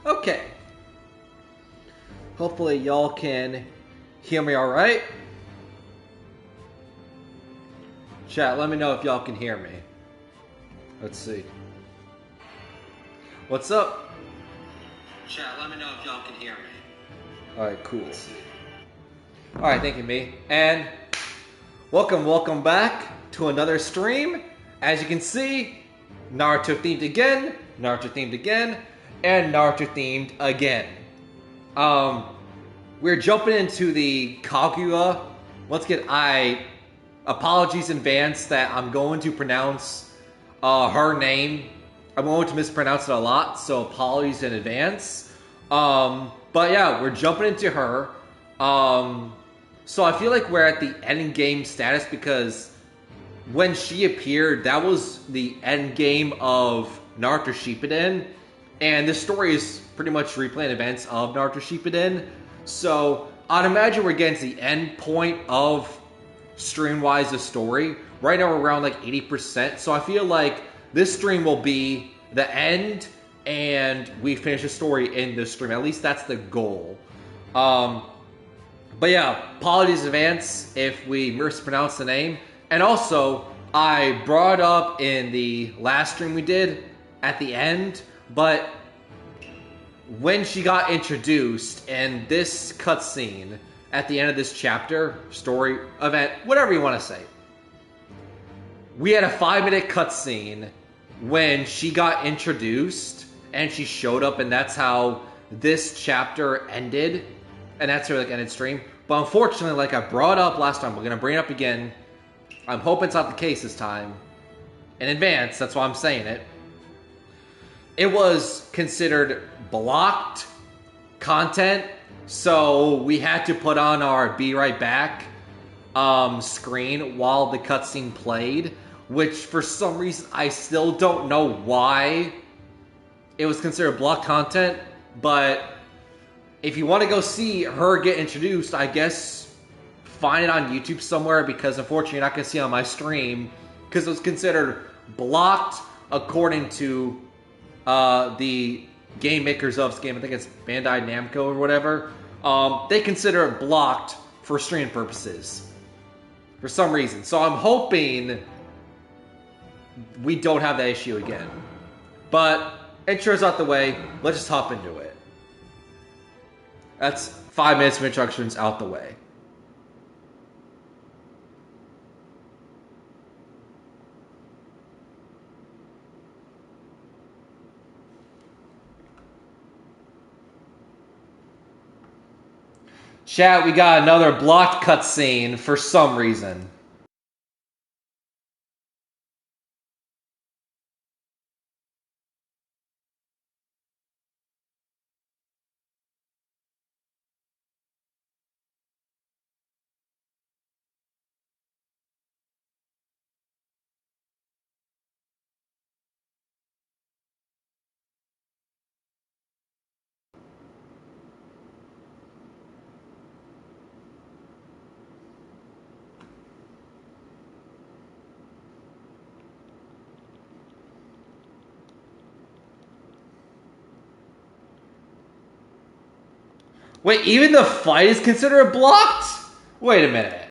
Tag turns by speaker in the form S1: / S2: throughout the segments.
S1: Okay. Hopefully y'all can hear me alright. Chat, let me know if y'all can hear me. Let's see. What's up? Chat, let me know if y'all can hear me. Alright, cool. Alright, thank you, me. And welcome back to another stream. As you can see, Naruto themed again, and Naruto themed again. We're jumping into the Kaguya. Once again, apologies in advance that I'm going to pronounce her name. I'm going to mispronounce it a lot, so apologies in advance. But yeah, we're jumping into her. So I feel like we're at the end game status because when she appeared, that was the end game of Naruto Shippuden, and this story is pretty much replaying events of Naruto Shippuden. So I'd imagine we're getting to the end point of stream-wise the story. Right now we're around like 80%, so I feel like this stream will be the end, and we finish the story in this stream. At least that's the goal. But yeah, apologies in advance if we mispronounce the name. And also, I brought up in the last stream we did at the end, but when she got introduced and this cutscene at the end of this chapter, story, event, whatever you want to say, we had a 5-minute cutscene when she got introduced and she showed up, and that's how this chapter ended, and that's her like ended stream. But unfortunately, like I brought up last time, we're gonna bring it up again. I'm hoping it's not the case this time. In advance, that's why I'm saying it. It was considered blocked content, so we had to put on our Be Right Back screen while the cutscene played, which for some reason I still don't know why it was considered blocked content, but if you want to go see her get introduced, I guess find it on YouTube somewhere, because unfortunately you're not going to see it on my stream because it was considered blocked according to the game makers of this game. I think it's Bandai Namco or whatever. They consider it blocked for stream purposes for some reason. So I'm hoping we don't have that issue again. But intro's out the way. Let's just hop into it. That's 5 minutes of introductions out the way. Chat, we got another blocked cutscene for some reason. Wait, even the fight is considered blocked? Wait a minute.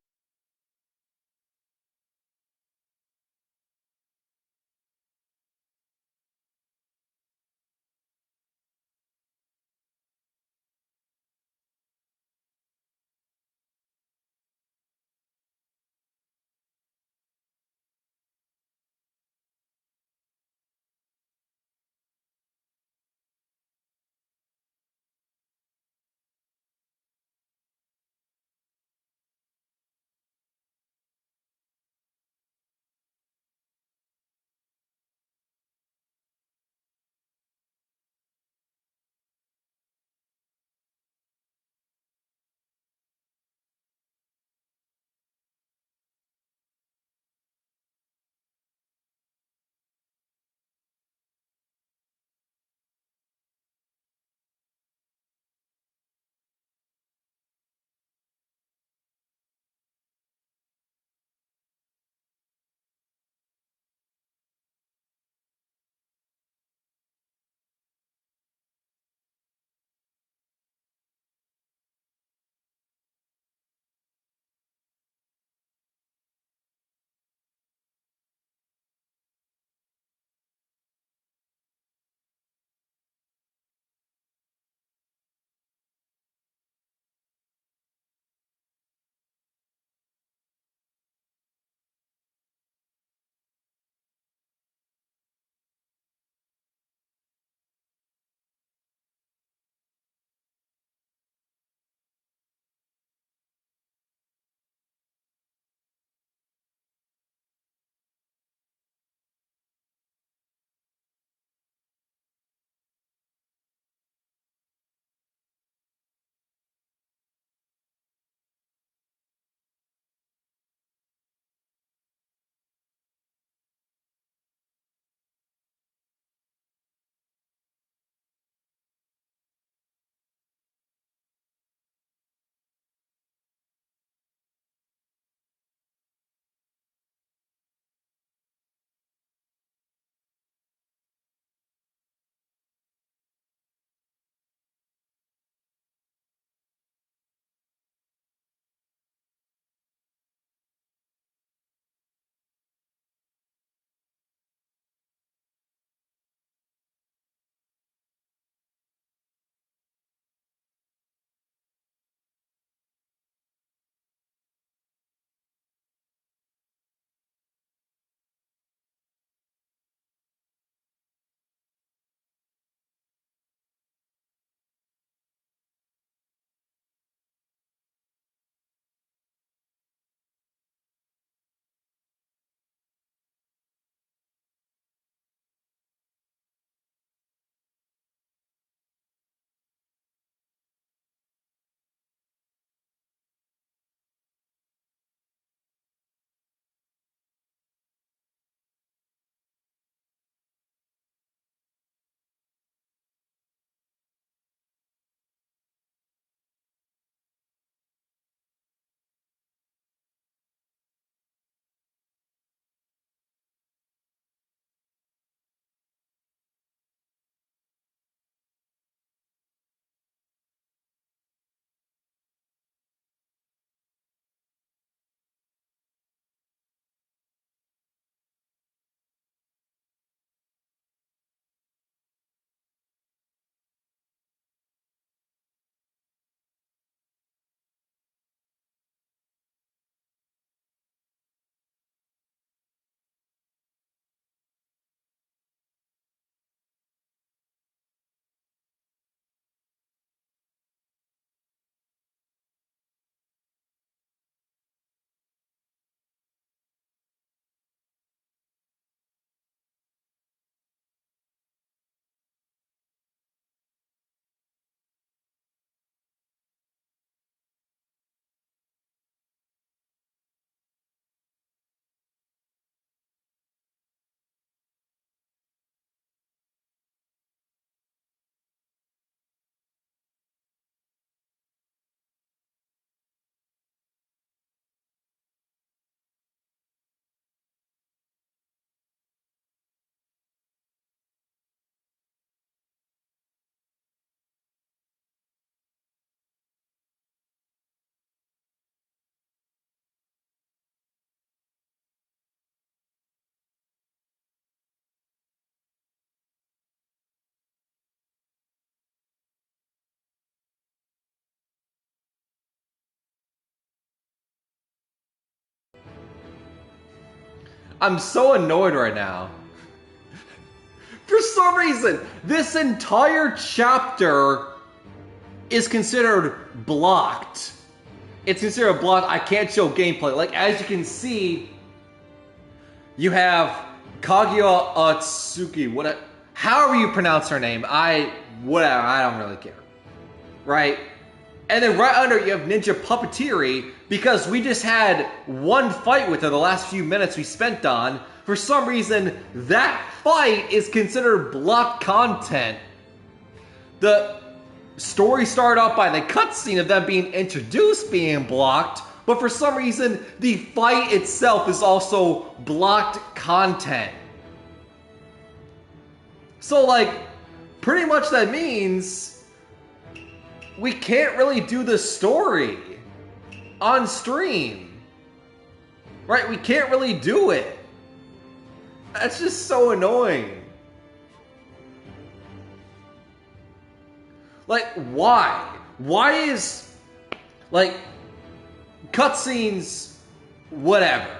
S1: I'm so annoyed right now. For some reason, this entire chapter is considered blocked. It's considered blocked. I can't show gameplay. Like, as you can see, you have Kaguya Atsuki. However you pronounce her name. Whatever. I don't really care. Right? And then right under you have Ninja Puppeteering, because we just had one fight with her the last few minutes we spent on. For some reason, that fight is considered blocked content. The story started off by the cutscene of them being introduced being blocked, but for some reason, the fight itself is also blocked content. So, like, pretty much that means we can't really do the story on stream. Right? We can't really do it. That's just so annoying. Like, why? Why is, like, cutscenes, whatever.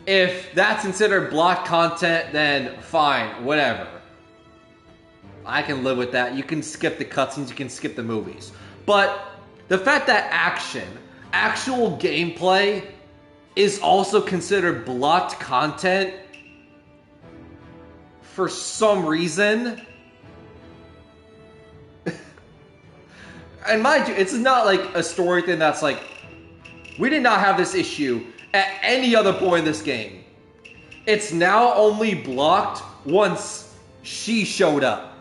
S1: If that's considered blocked content, then fine, whatever. I can live with that. You can skip the cutscenes, you can skip the movies. But the fact that actual gameplay, is also considered blocked content for some reason. And mind you, it's not like a story thing that's like, we did not have this issue at any other point in this game. It's now only blocked once she showed up.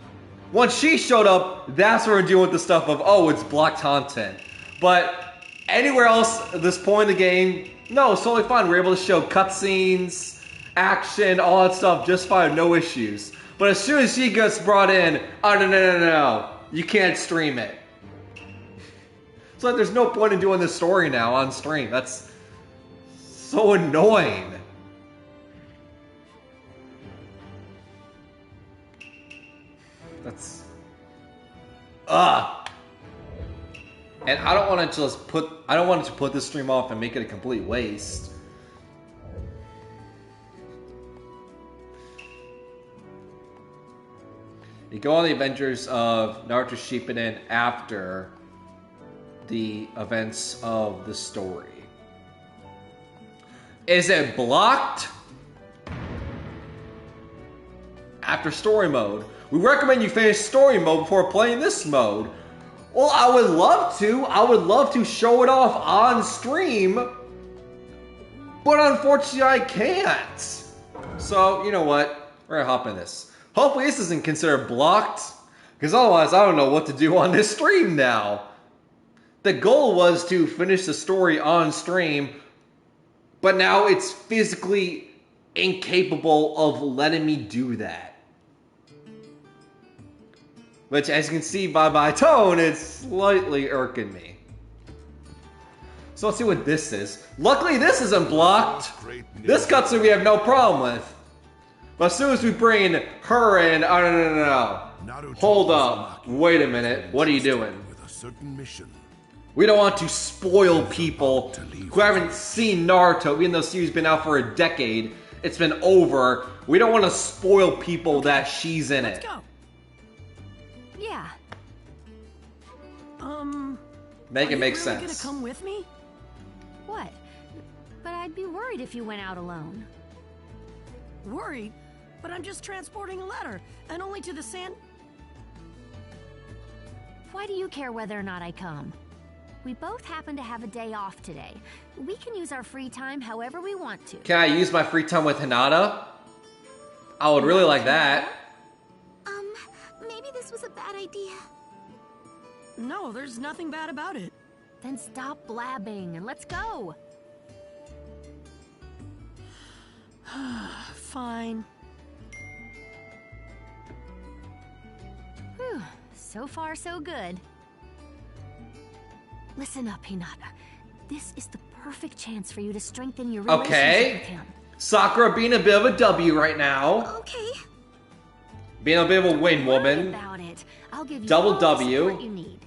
S1: Once she showed up, that's where we're dealing with the stuff of, oh, it's blocked content. But anywhere else at this point in the game, no, it's totally fine. We're able to show cutscenes, action, all that stuff just fine, no issues. But as soon as she gets brought in, oh, no, you can't stream it. So like, there's no point in doing this story now on stream. That's so annoying. That's... And I don't want to just put... I don't want to put this stream off and make it a complete waste. You go on the adventures of Naruto Shippuden after the events of the story. Is it blocked? After story mode. We recommend you finish story mode before playing this mode. Well, I would love to. I would love to show it off on stream. But unfortunately, I can't. So, you know what? We're gonna hop in this. Hopefully this isn't considered blocked. Because otherwise, I don't know what to do on this stream now. The goal was to finish the story on stream. But now it's physically incapable of letting me do that. Which, as you can see by my tone, it's slightly irking me. So let's see what this is. Luckily, this isn't blocked. This cutscene we have no problem with. But as soon as we bring her in, oh, no. Hold up. Wait a minute. What are you doing? We don't want to spoil people who haven't seen Naruto, even though the series has been out for a decade. It's been over. We don't want to spoil people that she's in it.
S2: Let's go. Yeah.
S1: Make it make
S2: Are you really
S1: sense.
S2: gonna come with me?
S3: What? But I'd be worried if you went out alone.
S2: Worried? But I'm just transporting a letter, and only to the sand...
S3: Why do you care whether or not I come? We both happen to have a day off today. We can use our free time however we want to.
S1: Can I use my free time with Hinata? I would really like that.
S4: Maybe this was a bad idea.
S2: No, there's nothing bad about it.
S3: Then stop blabbing and let's go.
S2: Fine.
S3: Whew, so far so good. Listen up, Hinata. This is the perfect chance for you to strengthen your relationship with him.
S1: Sakura being a bit of a W right now.
S4: Okay.
S1: Being a bit of a win woman.
S3: About it. I'll give you
S1: Double
S3: all
S1: W.
S3: the support you need.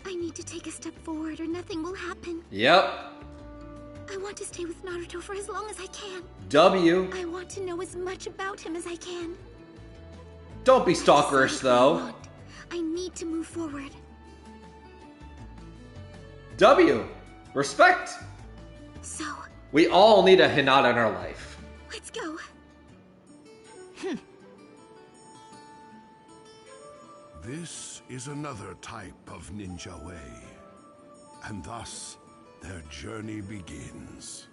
S4: I need to take a step forward or nothing will happen.
S1: Yep.
S4: I want to stay with Naruto for as long as I can.
S1: W.
S4: I want to know as much about him as I can.
S1: Don't be stalkerish, though.
S4: I need to move forward.
S1: W. Respect.
S4: So,
S1: We all need a Hinata in our life.
S4: let's go.
S5: This is another type of ninja way, and thus their journey begins.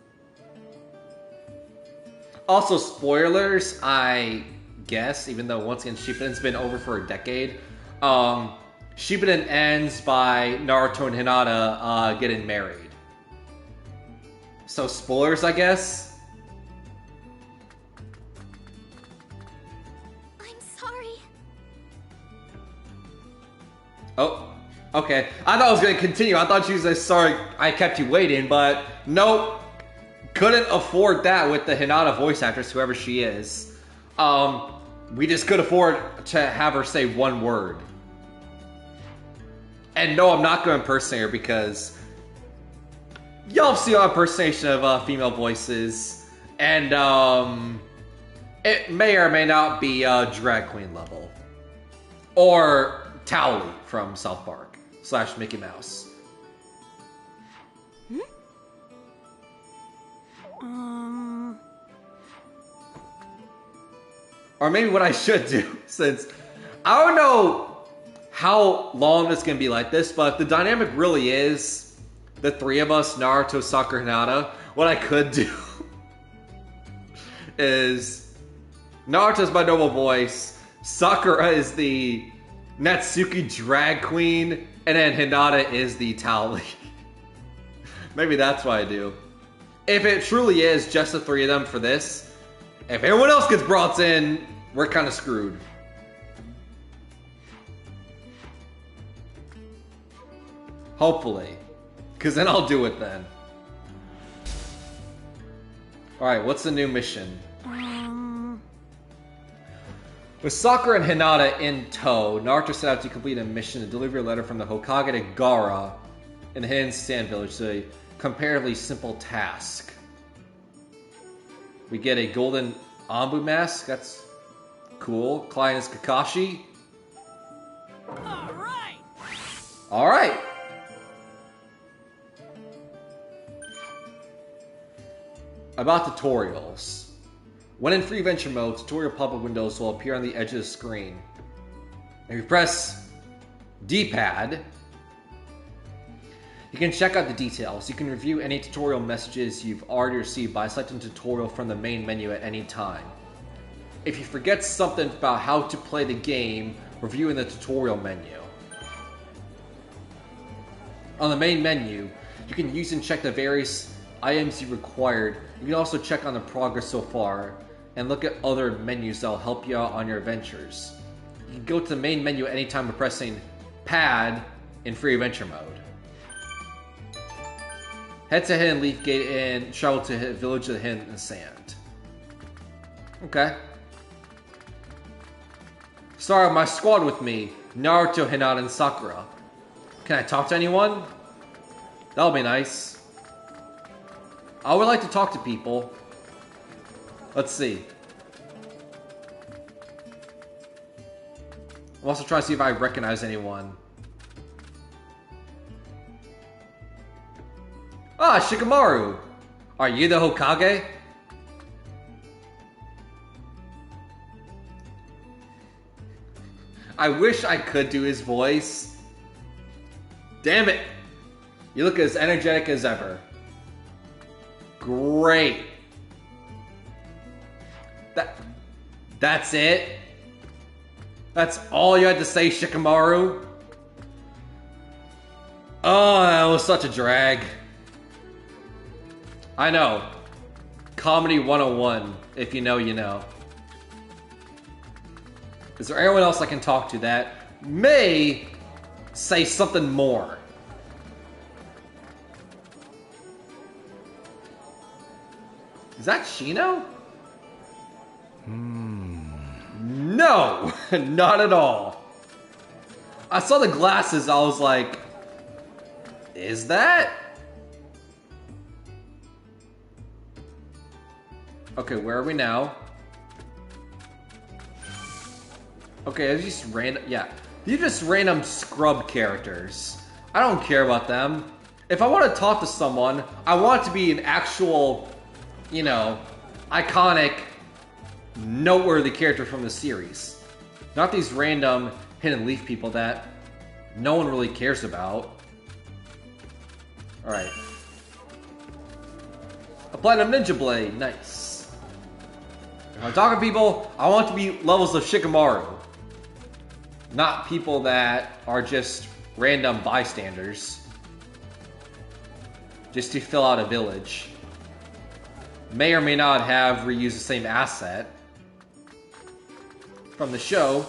S1: Also, spoilers, I guess, even though once again Shippuden's been over for a decade, Shippuden ends by Naruto and Hinata getting married. So spoilers, I guess.
S4: I'm sorry.
S1: Oh, okay. I thought I was going to continue. I thought she was like, sorry I kept you waiting, but nope. Couldn't afford that with the Hinata voice actress, whoever she is. We just could afford to have her say one word. And no, I'm not going to impersonate her because y'all have seen an impersonation of female voices, and it may or may not be drag queen level. Or Towley from South Park / Mickey Mouse. Or maybe what I should do, since I don't know how long it's going to be like this, but the dynamic really is the three of us, Naruto, Sakura, Hinata. What I could do is Naruto's my normal voice, Sakura is the Natsuki drag queen, and then Hinata is the Towley. Maybe that's what I do. If it truly is just the three of them for this, if everyone else gets brought in, we're kind of screwed. Hopefully. Because then I'll do it then. Alright, what's the new mission? With Sakura and Hinata in tow, Naruto set out to complete a mission to deliver a letter from the Hokage to Gaara in the Hidden Sand Village. A comparatively simple task. We get a golden Anbu mask. That's cool. Client is Kakashi.
S2: Alright!
S1: Alright. About tutorials. When in free adventure mode, tutorial pop-up windows will appear on the edge of the screen. If you press D-pad, you can check out the details. You can review any tutorial messages you've already received by selecting tutorial from the main menu at any time. If you forget something about how to play the game, review in the tutorial menu. On the main menu, you can use and check the various items you required. You can also check on the progress so far and look at other menus that will help you out on your adventures. You can go to the main menu at any time by pressing pad in free adventure mode. Head to Hidden Leaf Gate and travel to the Village of the Hidden Sand. Okay. Sorry, my squad with me. Naruto, Hinata, and Sakura. Can I talk to anyone? That'll be nice. I would like to talk to people. Let's see. I'm also trying to see if I recognize anyone. Ah, Shikamaru! Are you the Hokage? I wish I could do his voice. Damn it! You look as energetic as ever. Great. That's it? That's all you had to say, Shikamaru? Oh, that was such a drag. I know. Comedy 101. If you know, you know. Is there anyone else I can talk to that may say something more? Is that Shino? No, not at all. I saw the glasses, I was like, is that? Okay, where are we now? Okay, it's just random. Yeah, these are just random scrub characters. I don't care about them. If I want to talk to someone, I want it to be an actual, you know, iconic, noteworthy character from the series. Not these random Hidden Leaf people that no one really cares about. Alright. A Platinum Ninja Blade, nice. If I'm talking to people, I want it to be levels of Shikamaru. Not people that are just random bystanders. Just to fill out a village. May or may not have reused the same asset from the show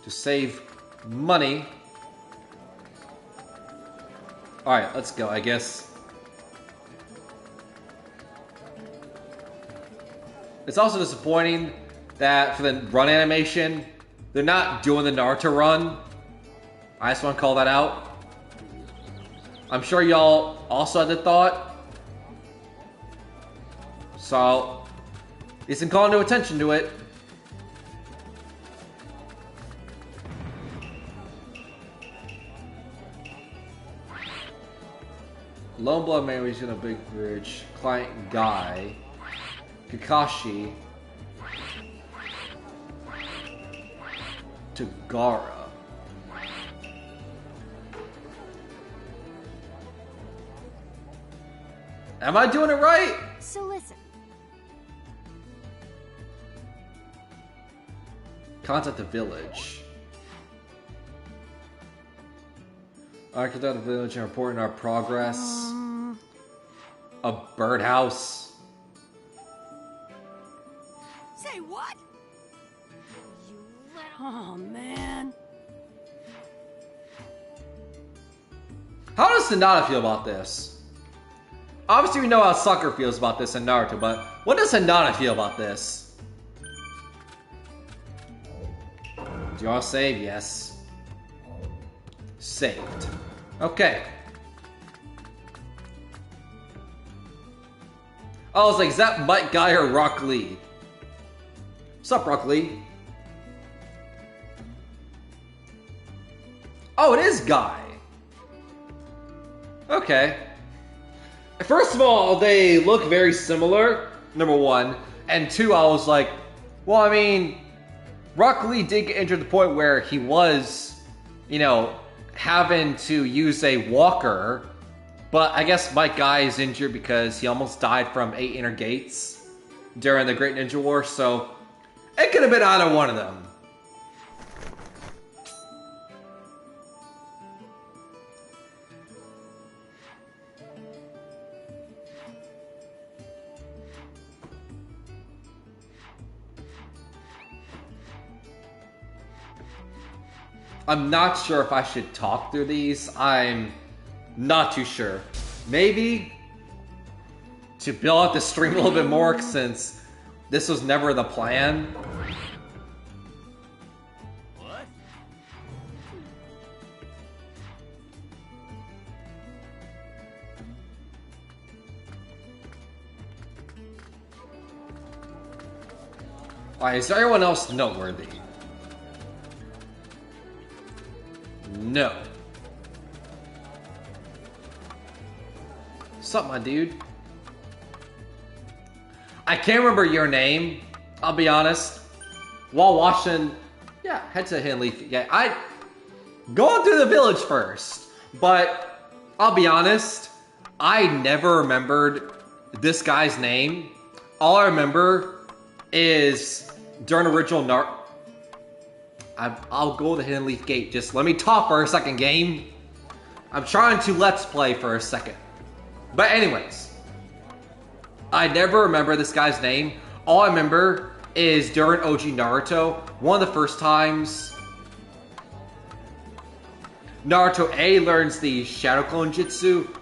S1: to save money. Alright, let's go, I guess. It's also disappointing that for the run animation, they're not doing the Naruto run. I just want to call that out. I'm sure y'all also had the thought. So, isn't calling no attention to it. Lone Blood Man was in a big bridge. Client Guy. Kakashi. Tagara. Am I doing it right?
S3: So listen.
S1: Contact the village. I contact the village and report in our progress. A birdhouse.
S2: Say what? Oh, man.
S1: How does Hinata feel about this? Obviously we know how Sakura feels about this in Naruto, but what does Hinata feel about this? Do you want to save? Yes. Saved. Okay. I was like, is that Mike Guy or Rock Lee? What's up, Rock Lee? Oh, it is Guy. Okay. First of all, they look very similar, number one. And two, I was like, well, I mean, Rock Lee did get injured to the point where he was, you know, having to use a walker. But I guess Mike Guy is injured because he almost died from 8 inner gates during the Great Ninja War. So it could have been either one of them. I'm not sure if I should talk through these. I'm not too sure. Maybe to build out the stream a little bit more since this was never the plan.
S6: What?
S1: Alright, is there anyone else noteworthy? No. What's up, my dude? I can't remember your name, I'll be honest. While watching, yeah, head to Hidden Leaf. Yeah, I going through the village first, but I'll be honest, I never remembered this guy's name. All I remember is during original Naruto. I'll go to the Hidden Leaf Gate. Just let me talk for a second, game. I'm trying to let's play for a second. But anyways, I never remember this guy's name. All I remember is during OG Naruto, one of the first times Naruto A learns the Shadow Clone Jutsu,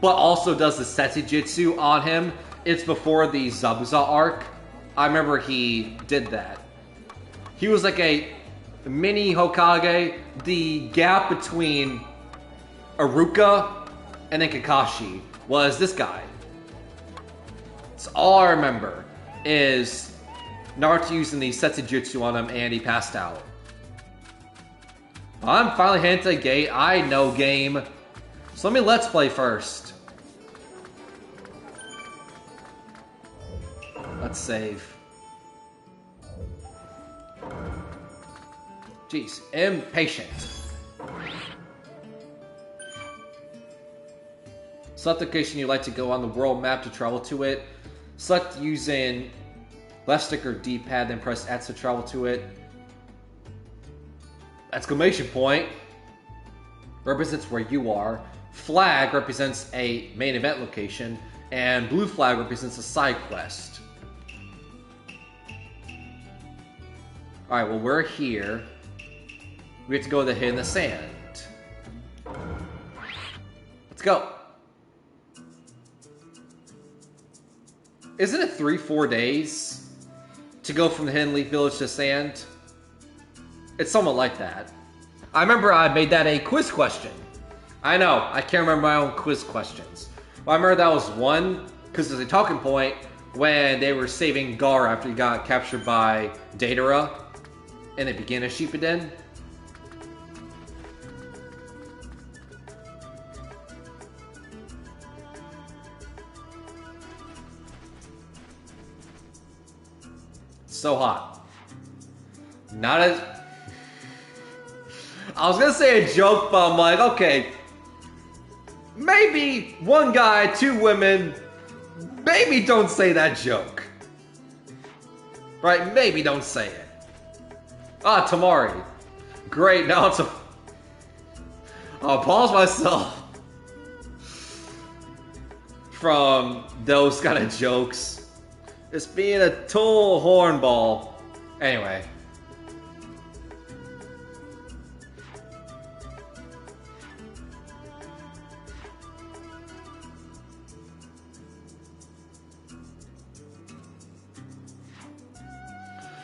S1: but also does the Setsu Jutsu on him. It's before the Zabuza arc. I remember he did that. He was like a mini Hokage. The gap between Iruka and then Kakashi was this guy. That's all I remember. is Naruto using the Setsujutsu on him and he passed out. I'm finally heading to the gate. I know game. So let me let's play first. Let's save. Jeez, impatient. Select the location you'd like to go on the world map to travel to it. Select using left stick or D-pad, then press X to travel to it. Exclamation point represents where you are. Flag represents a main event location. And blue flag represents a side quest. Alright, well we're here. We have to go to the hit in the sand. Let's go. Isn't it 3-4 days to go from the Hidden Leaf Village to Sand? It's somewhat like that. I remember I made that a quiz question. I know, I can't remember my own quiz questions. Well, I remember that was one, because there's a talking point when they were saving Gar after he got captured by Datara in the beginning of Shippuden. So hot. Not as... I was gonna say a joke, but I'm like, okay. Maybe one guy, 2 women. Maybe don't say that joke. Right? Maybe don't say it. Ah, Tamari. Great, now it's a... I'll pause myself from those kind of jokes. It's being a total hornball. Anyway.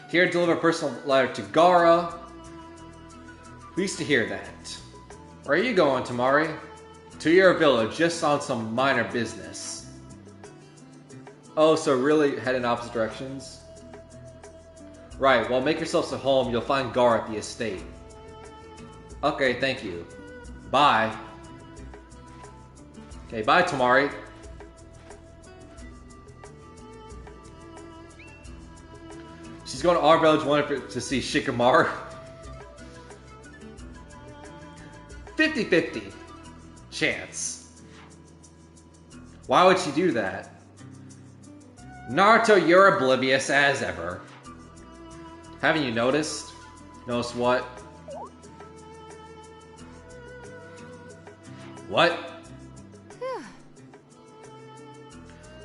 S1: Here to deliver a personal letter to Gaara. Pleased to hear that. Where are you going, Tamari? To your village, just on some minor business. Oh, so really head in opposite directions? Right, well make yourselves at home, you'll find Gar at the estate. Okay, thank you. Bye. Okay, bye Tamari. She's going to our village, wanted to see Shikamaru. 50-50 chance. Why would she do that? Naruto, you're oblivious as ever. Haven't you noticed? Noticed what? What?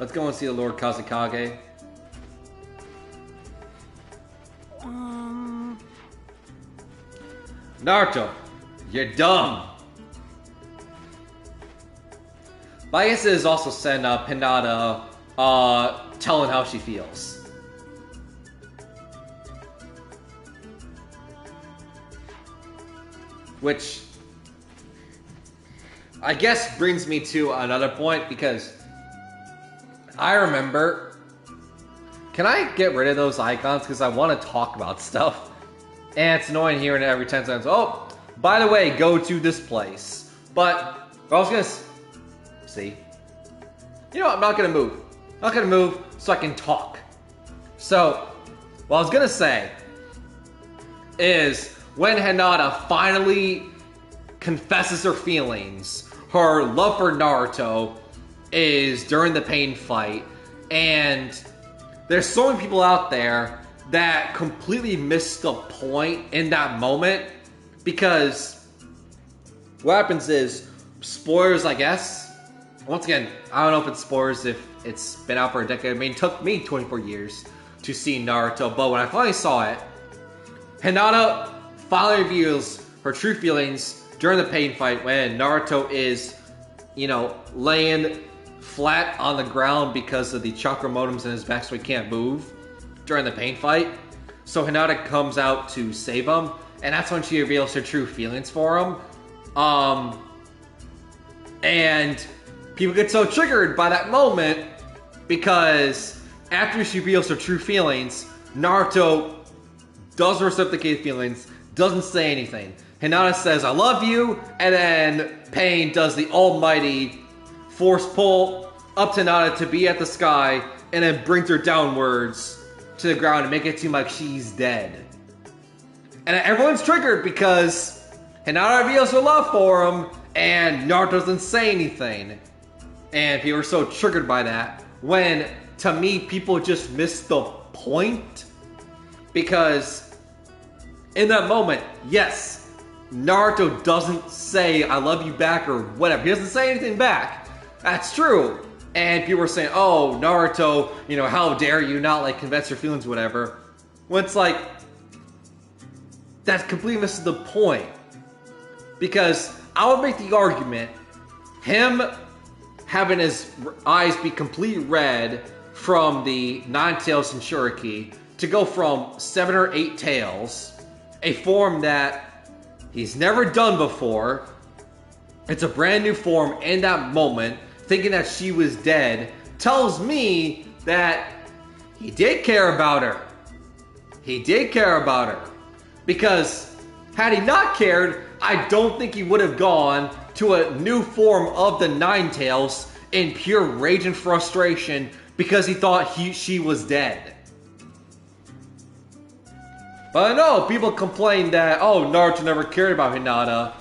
S1: Let's go and see the Lord Kazekage. Naruto, you're dumb. But I guess it is also sent Hinata telling how she feels. Which I guess brings me to another point because I remember... Can I get rid of those icons? Because I want to talk about stuff. And it's annoying hearing it every 10 seconds. Oh, by the way, go to this place. But I was going to... See? You know what? I'm not going to move. I'm not going to move so I can talk. So, what I was going to say is when Hinata finally confesses her feelings, her love for Naruto is during the pain fight. And there's so many people out there that completely missed the point in that moment, because what happens is, spoilers I guess, once again, I don't know if it's spoilers if it's been out for a decade. I mean, it took me 24 years to see Naruto, but when I finally saw it, Hinata finally reveals her true feelings during the pain fight when Naruto is, you know, laying flat on the ground because of the chakra modems in his back so he can't move during the pain fight. So Hinata comes out to save him, and that's when she reveals her true feelings for him. And people get so triggered by that moment because after she reveals her true feelings, Naruto doesn't reciprocate feelings, doesn't say anything. Hinata says, I love you, and then Pain does the almighty force pull up to Hinata to be at the sky, and then brings her downwards to the ground and make it seem like she's dead. And everyone's triggered because Hinata reveals her love for him, and Naruto doesn't say anything. And people are so triggered by that, when, to me, people just miss the point. Because, in that moment, yes, Naruto doesn't say, I love you back, or whatever. He doesn't say anything back. That's true. And people are saying, oh, Naruto, you know, how dare you not, like, confess your feelings, whatever. When it's like, that completely misses the point. Because I would make the argument, him having his eyes be completely red from the 9 tails Jinchuriki to go from 7 or 8 tails, a form that he's never done before. It's a brand new form in that moment, thinking that she was dead, tells me that he did care about her. He did care about her. Because had he not cared, I don't think he would have gone to a new form of the 9 tails in pure rage and frustration because he thought she was dead. But I know people complain that, oh, Naruto never cared about Hinata,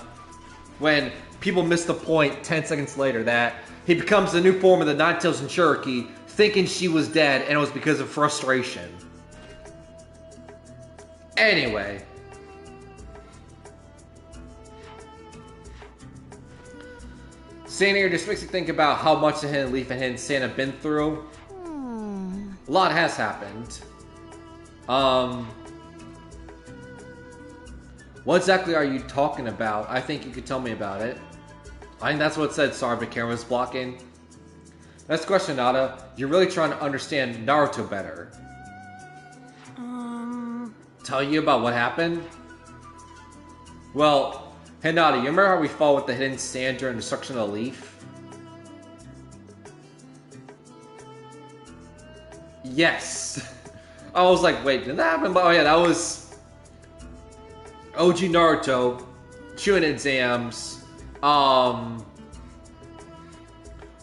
S1: when people miss the point 10 seconds later that he becomes the new form of the 9 tails Jinchuriki thinking she was dead, and it was because of frustration. Anyway. Saying here just makes you think about how much the Hidden Leaf and Hidden Sand have been through. A lot has happened. What exactly are you talking about? I think you could tell me about it. I think that's what it said. Sorry, but camera was blocking. Next question, Nada. You're really trying to understand Naruto better. Tell you about what happened? Well, Hinata, you remember how we fought with the Hidden Sand during Destruction of the Leaf? Yes. I was like, wait, did that happen? But oh yeah, that was OG Naruto, Chunin exams,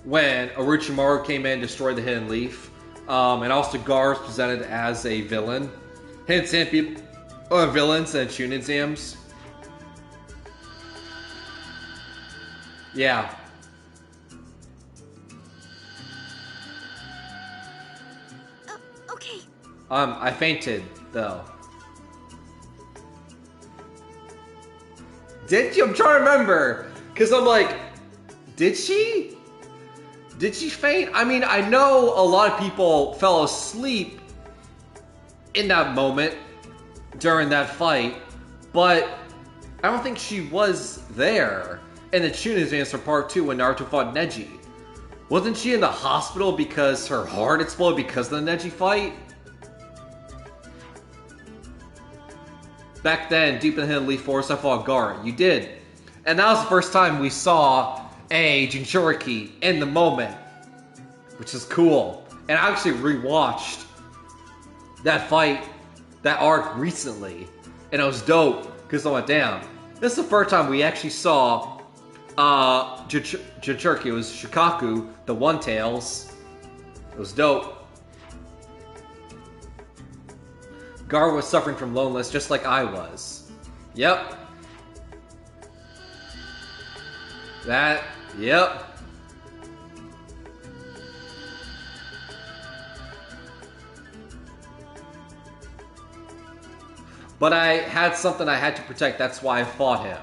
S1: when Orochimaru came in and destroyed the Hidden Leaf, and also Gar was presented as a villain. Hidden Sand people are villains and Chunin exams. Yeah.
S4: Okay.
S1: I fainted, though. Did you? I'm trying to remember. Because I'm like, did she? Did she faint? I mean, I know a lot of people fell asleep in that moment during that fight, but I don't think she was there in the Chunin's answer part 2 when Naruto fought Neji. Wasn't she in the hospital because her heart exploded because of the Neji fight? Back then, deep in the Hidden Leaf Forest, I fought Gar. You did. And that was the first time we saw a Jinchuriki in the moment, which is cool. And I actually rewatched that fight, that arc recently, and it was dope, because I went, damn, this is the first time we actually saw Jinchuriki. It was Shikaku, the One Tails. It was dope. Gar was suffering from loneliness just like I was. Yep. Yep. But I had something I had to protect, that's why I fought him.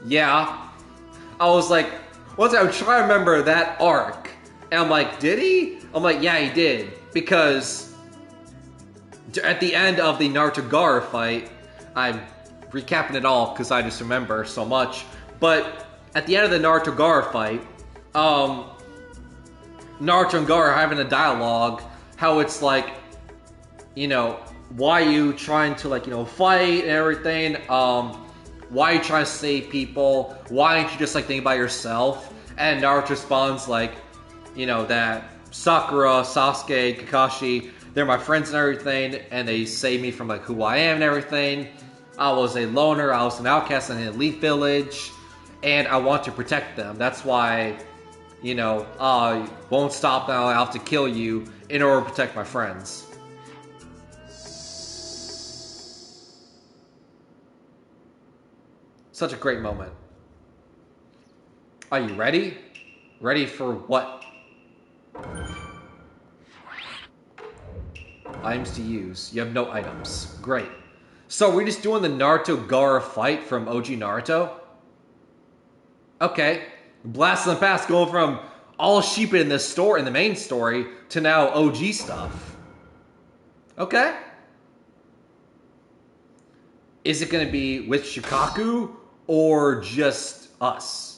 S1: Yeah. I was like, once I'm trying to remember that arc, and I'm like, did he? I'm like, yeah, he did. Because at the end of the Naruto Gaara fight, I'm recapping it all because I just remember so much. But at the end of the Naruto Gaara fight, Naruto and Gaara are having a dialogue, how it's like, you know, why are you trying to, like, you know, fight and everything? Why are you trying to save people? Why aren't you just, like, thinking about yourself? And Naruto responds like, you know, that Sakura, Sasuke, Kakashi, they're my friends and everything, and they save me from like who I am and everything. I was a loner, I was an outcast in an elite village, and I want to protect them. That's why, you know, I won't stop now, I'll have to kill you in order to protect my friends. Such a great moment. Are you ready? Ready for what? Items to use. You have no items. Great. So we're just doing the Naruto Gaara fight from OG Naruto? Okay. Blast in the past, going from all Shippuden in this story, in the main story, to now OG stuff. Okay. Is it going to be with Shikaku or just us?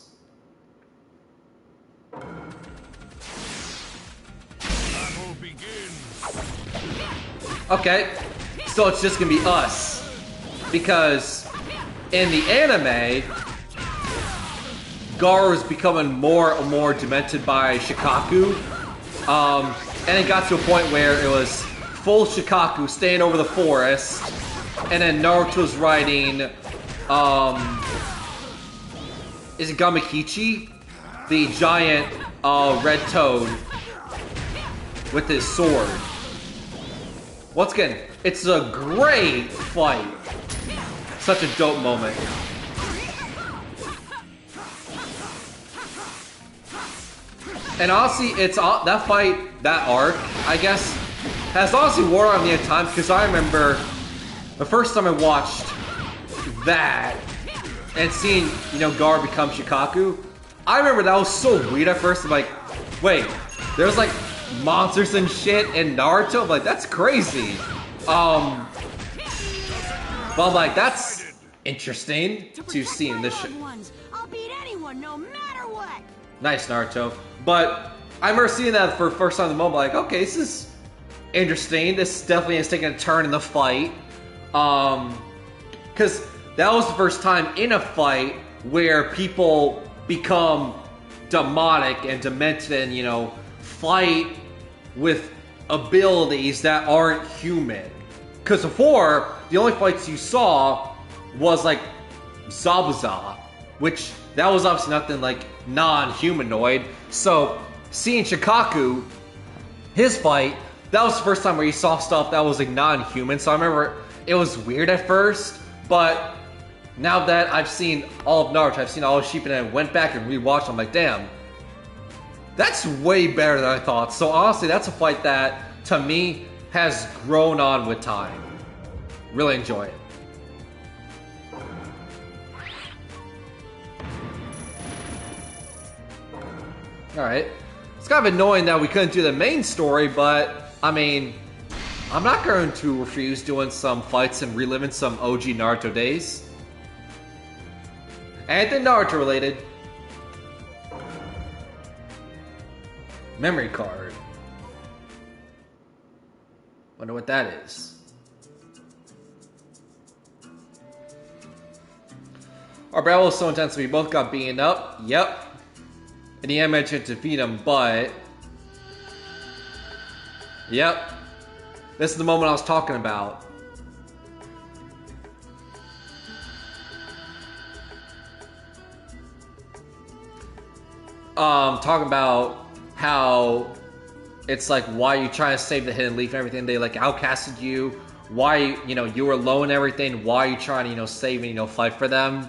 S5: Battle begins.
S1: Okay, so it's just gonna be us. Because in the anime, Gaara was becoming more and more demented by Shikaku. And it got to a point where it was full Shikaku staying over the forest. And then Naruto's riding, is it Gamakichi? The giant red toad with his sword. Once again, it's a great fight. Such a dope moment. And honestly, it's that fight, that arc, I guess, has honestly worn on me at times because I remember the first time I watched that and seeing, you know, Gaara become Shikaku, I remember that was so weird at first. I'm like, wait, there's like monsters and shit in Naruto? I'm like, that's crazy. But I'm like, that's interesting to see in this show.
S2: I'll beat anyone, no matter what.
S1: Nice, Naruto. But I remember seeing that for the first time in the moment, like, okay, this is interesting. This definitely is taking a turn in the fight. Because that was the first time in a fight where people become demonic and demented and, you know, fight with abilities that aren't human. Because before, the only fights you saw was like Zabuza, which that was obviously nothing like non-humanoid. So seeing Shikaku, his fight, that was the first time where you saw stuff that was like non-human. So I remember it was weird at first, but now that I've seen all of Naruto, I've seen all of Shippuden, and I went back and rewatched, I'm like, damn, that's way better than I thought. So honestly, that's a fight that, to me, has grown on with time. Really enjoy it. Alright. It's kind of annoying that we couldn't do the main story, but, I mean, I'm not going to refuse doing some fights and reliving some OG Naruto days. Anything Naruto related. Memory card. Wonder what that is. Our battle was so intense we both got beaten up. Yep. And the end managed to defeat him, but... Yep. This is the moment I was talking about. Talking about how it's like, why are you trying to save the hidden leaf and everything? They like outcasted you. Why, you know, you were alone and everything. Why are you trying to, you know, save and, you know, fight for them?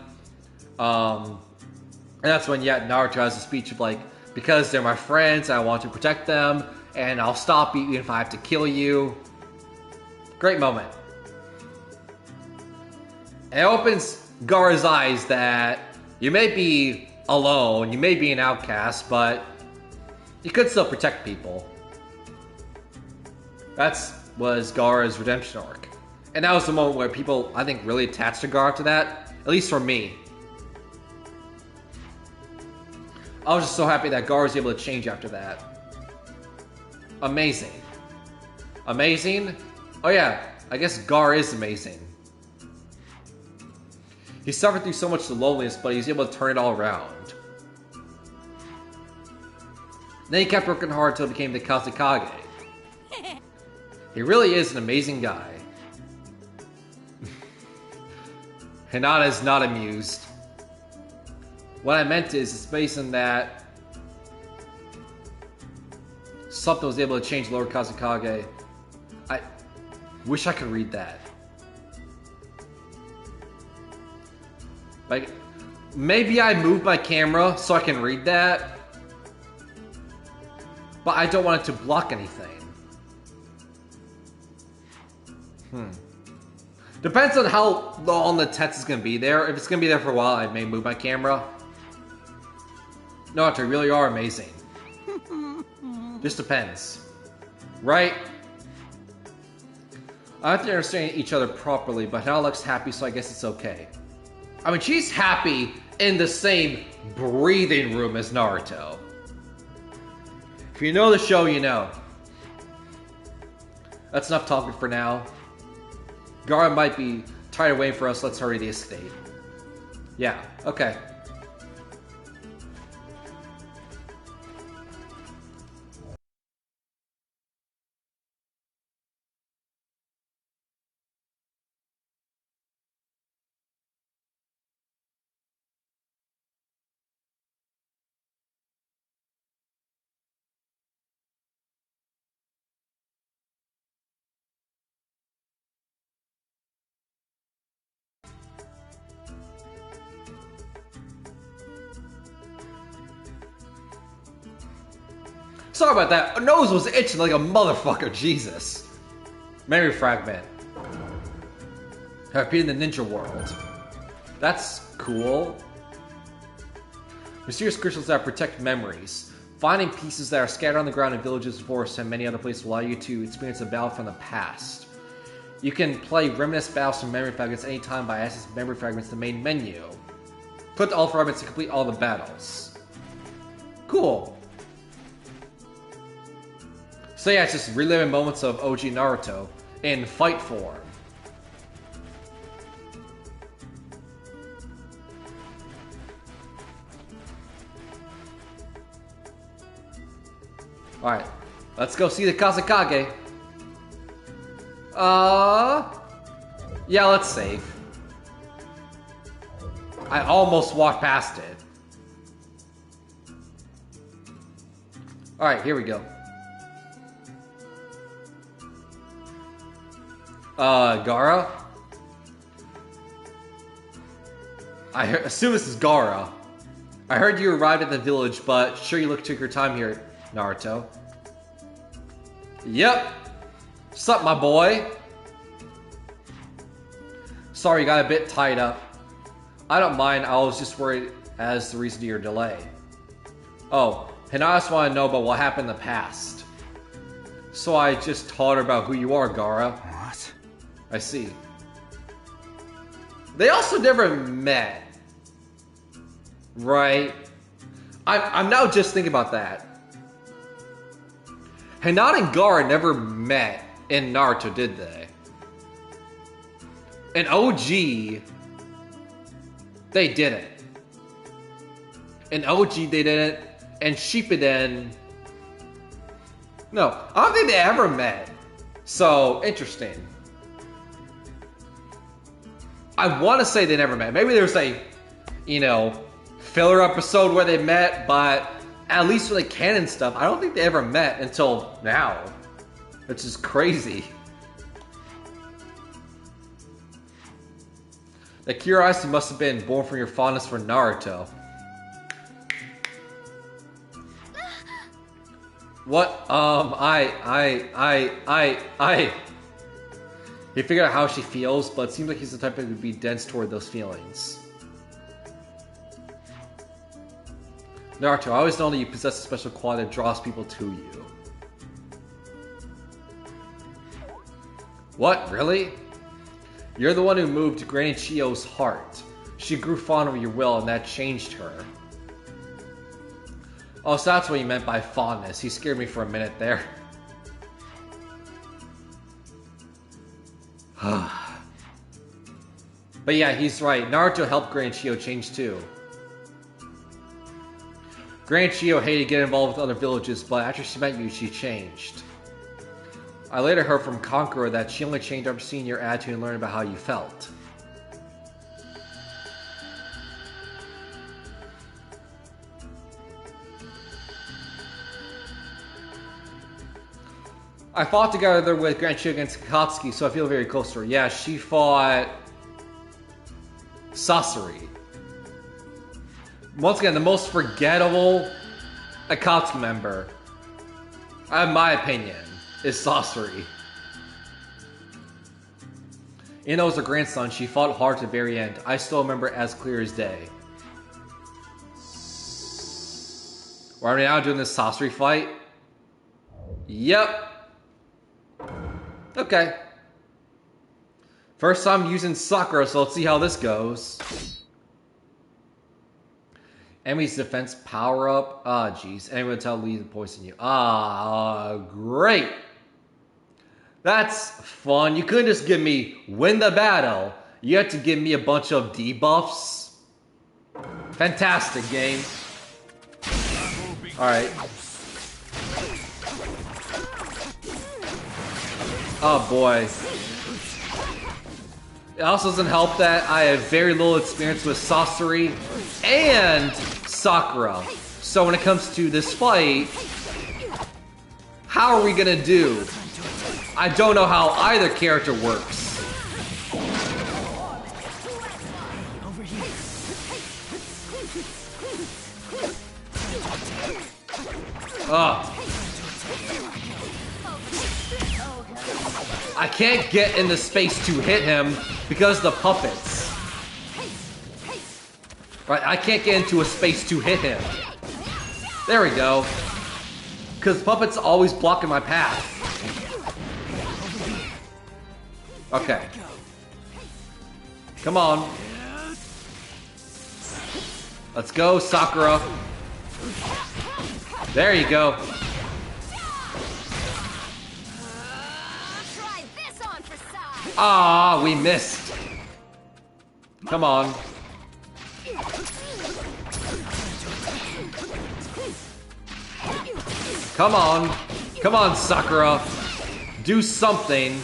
S1: And that's when, yeah, Naruto has a speech of like, because they're my friends, I want to protect them, and I'll stop you even if I have to kill you. Great moment. And it opens Gaara's eyes that you may be alone, you may be an outcast, but you could still protect people. Was Gaara's redemption arc. And that was the moment where people, I think, really attached to Gaara to that. At least for me. I was just so happy that Gaara was able to change after that. Amazing. Amazing? Oh yeah, I guess Gaara is amazing. He suffered through so much loneliness, but he's able to turn it all around. Then he kept working hard until he became the Kazekage. He really is an amazing guy. Hinata is not amused. What I meant is, it's based on that something was able to change Lord Kazekage. I wish I could read that. Like, maybe I moved my camera so I can read that, but I don't want it to block anything. Depends on how long the text is going to be there. If it's going to be there for a while, I may move my camera. No, you really are amazing. Just depends. Right? I have to understand each other properly, but Hinata looks happy, so I guess it's okay. I mean, she's happy in the same breathing room as Naruto. If you know the show, you know. That's enough talking for now. Gaara might be tired of waiting for us. Let's hurry the escape. Yeah, okay. Sorry about that. My nose was itching like a motherfucker. Jesus. Memory fragment. Have been in the ninja world. That's cool. Mysterious crystals that protect memories. Finding pieces that are scattered on the ground in villages, forests, and many other places will allow you to experience a battle from the past. You can play reminiscent battles from memory fragments anytime by accessing memory fragments in the main menu. Click all fragments to complete all the battles. Cool. So yeah, it's just reliving moments of OG Naruto in fight form. Alright, let's go see the Kazekage. Yeah, let's save. I almost walked past it. Alright, here we go. Gaara? I assume this is Gaara. I heard you arrived at the village, but sure you took your time here, Naruto. Yep. Sup, my boy? Sorry, you got a bit tied up. I don't mind, I was just worried as the reason to your delay. Oh, and I just want to know about what happened in the past. So I just taught her about who you are, Gaara.
S6: What?
S1: I see. They also never met. Right? I'm now just thinking about that. Hinata and Gaara never met in Naruto, did they? In OG, they didn't. In OG, they didn't. And Shippuden, no, I don't think they ever met. So, interesting. I want to say they never met. Maybe there's a, filler episode where they met, but at least for the canon stuff, I don't think they ever met until now. Which is crazy. The curiosity must have been born from your fondness for Naruto. What? He figured out how she feels, but it seems like he's the type that would be dense toward those feelings. Naruto, I always know that you possess a special quality that draws people to you. What? Really? You're the one who moved Granny Chiyo's heart. She grew fond of your will, and that changed her. Oh, so that's what you meant by fondness. He scared me for a minute there. But yeah, he's right. Naruto helped Granny Chiyo change too. Grand Chio hated getting involved with other villages, but after she met you, she changed. I later heard from Conqueror that she only changed after seeing your attitude and learning about how you felt. I fought together with Grand Chio against Katsuki, so I feel very close to her. Yeah, she fought Sasori. Once again, the most forgettable Akatsuki member, in my opinion, is Sasori. Even though it was her grandson, she fought hard to the very end. I still remember it as clear as day. Are we now doing this Sasori fight? Yep. Okay. First time using Sakura, so let's see how this goes. Enemy's defense power up. Ah, jeez. Anyone tell Lee to poison you. Ah, great. That's fun. You couldn't just give me win the battle. You had to give me a bunch of debuffs. Fantastic game. Alright. Oh boy. It also doesn't help that I have very little experience with Sasori and Sakura. So when it comes to this fight, how are we gonna do? I don't know how either character works. Ugh. I can't get in the space to hit him because of the puppets. Right, I can't get into a space to hit him. There we go. Because puppets always blocking my path. Okay. Come on. Let's go, Sakura. There you go. Ah, we missed. Come on. Come on. Come on, Sakura. Do something.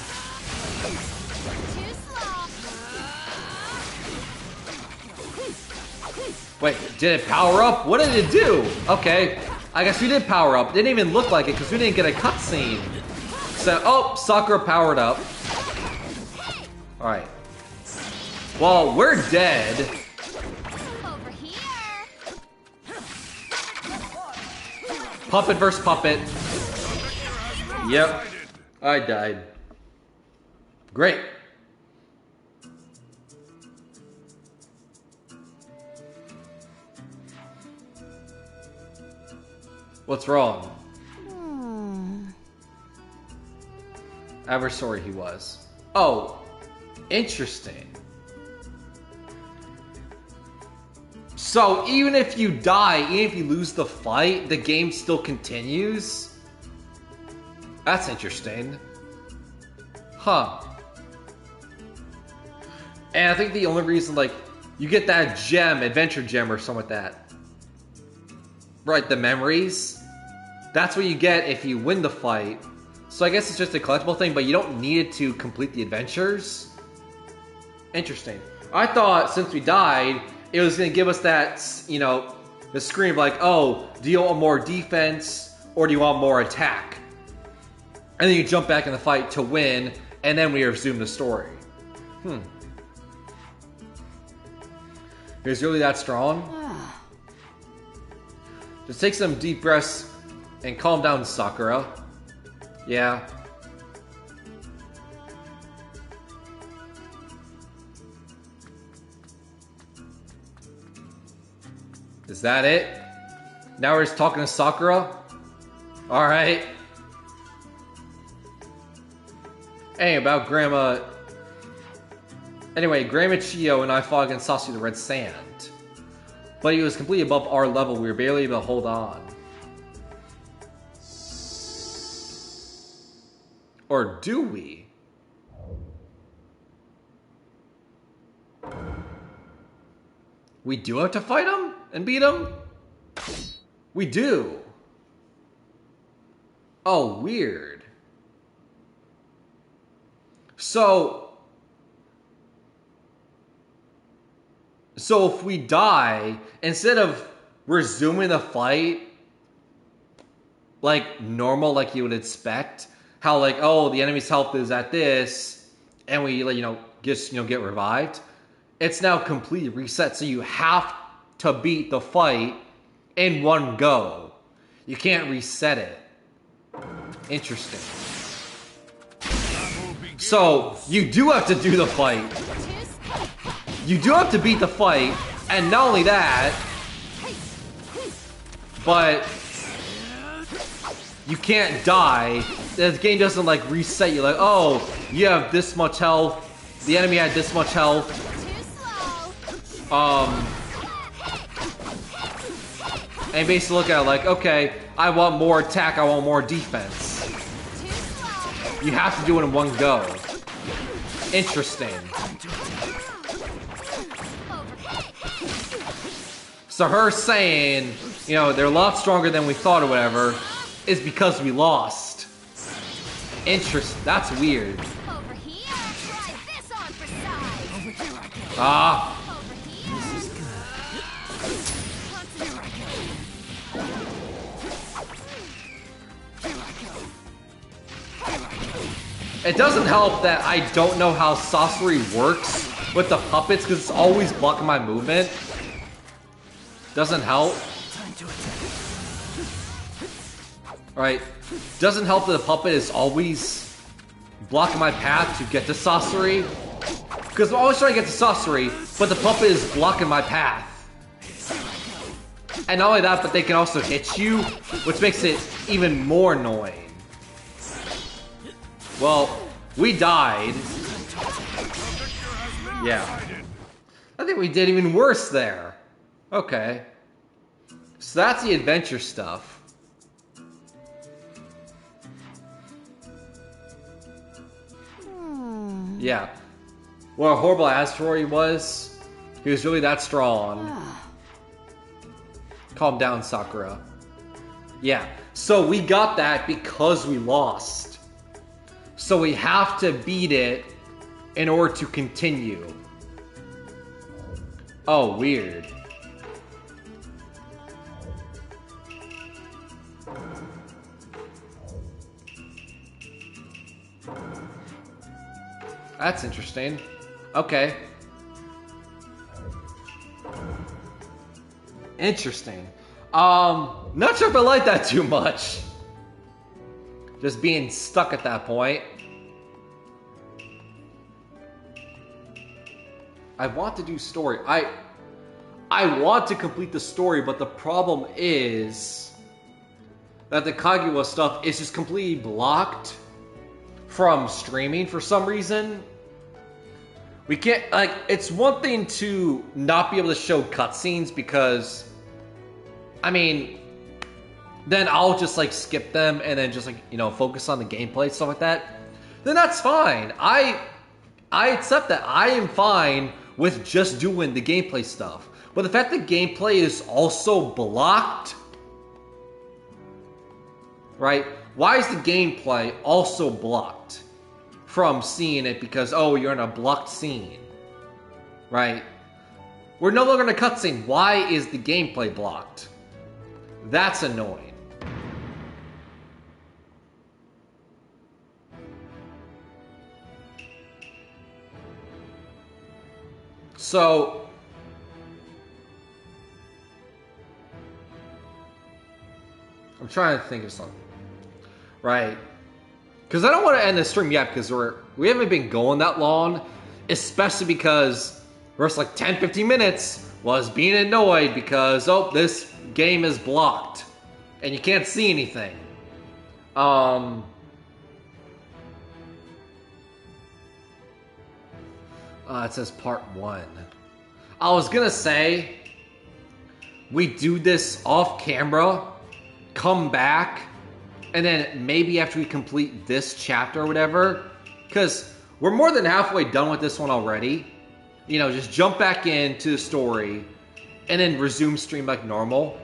S1: Wait, did it power up? What did it do? Okay, I guess we did power up. It didn't even look like it because we didn't get a cutscene. So, oh, Sakura powered up. Alright. Well, we're dead.
S4: Over here.
S1: Puppet versus puppet. Yep. I died. Great. What's wrong? Ever sorry he was. Oh. Interesting. So, even if you die, even if you lose the fight, the game still continues? That's interesting. Huh. And I think the only reason, like, you get that gem, adventure gem or something like that. Right, the memories. That's what you get if you win the fight. So I guess it's just a collectible thing, but you don't need it to complete the adventures. Interesting. I thought since we died, it was going to give us that, you know, the screen of like, oh, do you want more defense or do you want more attack? And then you jump back in the fight to win, and then we resume the story. It's really that strong? Just take some deep breaths and calm down, Sakura. Yeah. Is that it? Now we're just talking to Sakura? Alright. Hey, about Grandma... Anyway, Grandma Chio and I fought against Sasori the Red Sand. But he was completely above our level. We were barely able to hold on. Or do we? We do have to fight him and beat him? We do. Oh, weird. So if we die, instead of resuming the fight like normal, like you would expect, how like, oh, the enemy's health is at this, and we, like, just get revived. It's now completely reset, so you have to beat the fight in one go. You can't reset it. Interesting. So you do have to do the fight. You do have to beat the fight, and not only that, but you can't die. The game doesn't like reset you, like, oh, you have this much health, the enemy had this much health. And basically look at it like, okay, I want more attack, I want more defense. You have to do it in one go. Interesting. So her saying, they're a lot stronger than we thought or whatever, is because we lost. Interesting. That's weird.
S3: Over here, try this on for size.
S2: Over here I go.
S1: Ah.
S3: Over here.
S2: This is good. Here I go. Here I go. Here I go.
S1: It doesn't help that I don't know how sorcery works with the puppets because it's always blocking my movement. Doesn't help.
S2: Time to attack.
S1: Alright. Doesn't help that the puppet is always blocking my path to get to sorcery. Because I'm always trying to get to sorcery, but the puppet is blocking my path. And not only that, but they can also hit you, which makes it even more annoying. Well, we died. Yeah. I think we did even worse there. Okay. So that's the adventure stuff. Yeah. What a horrible asteroid he was really that strong. Calm down, Sakura. Yeah. So we got that because we lost. So we have to beat it in order to continue. Oh, weird. That's interesting. Okay. Interesting. Not sure if I like that too much. Just being stuck at that point. I want to do story. I want to complete the story, but the problem is that the Kaguya stuff is just completely blocked from streaming for some reason. We can't, like, it's one thing to not be able to show cutscenes because, I mean, then I'll just, like, skip them and then just, like, focus on the gameplay, stuff like that. Then that's fine. I accept that. I am fine with just doing the gameplay stuff. But the fact that gameplay is also blocked, right? Why is the gameplay also blocked from seeing it because, oh, you're in a blocked scene, right? We're no longer in a cutscene. Why is the gameplay blocked? That's annoying. So, I'm trying to think of something. Right. Because I don't want to end the stream yet because we haven't been going that long. Especially because the first like 10-15 minutes was being annoyed because, oh, this game is blocked. And you can't see anything. It says part 1. I was gonna say, we do this off camera, come back, and then maybe after we complete this chapter or whatever, because we're more than halfway done with this one already. Just jump back into the story, and then resume stream like normal.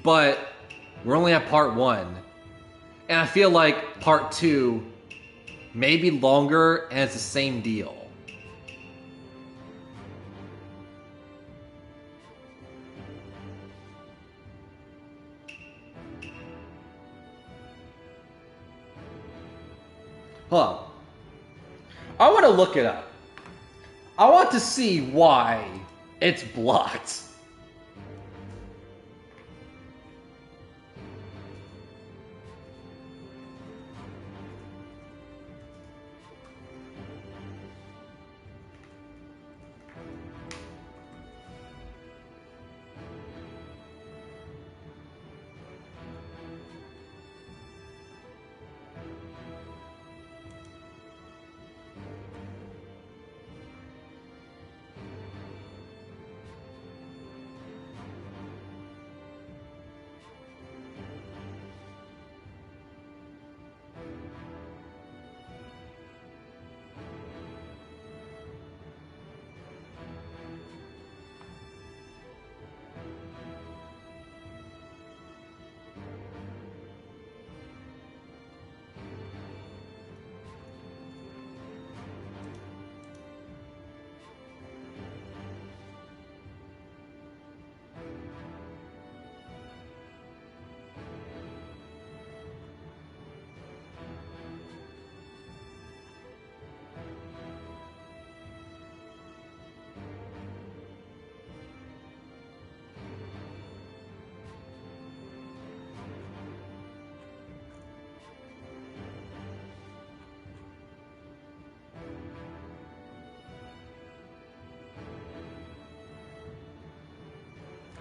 S1: but we're only at part 1. And I feel like part 2 may be longer and it's the same deal. Hold on. I want to look it up. I want to see why it's blocked.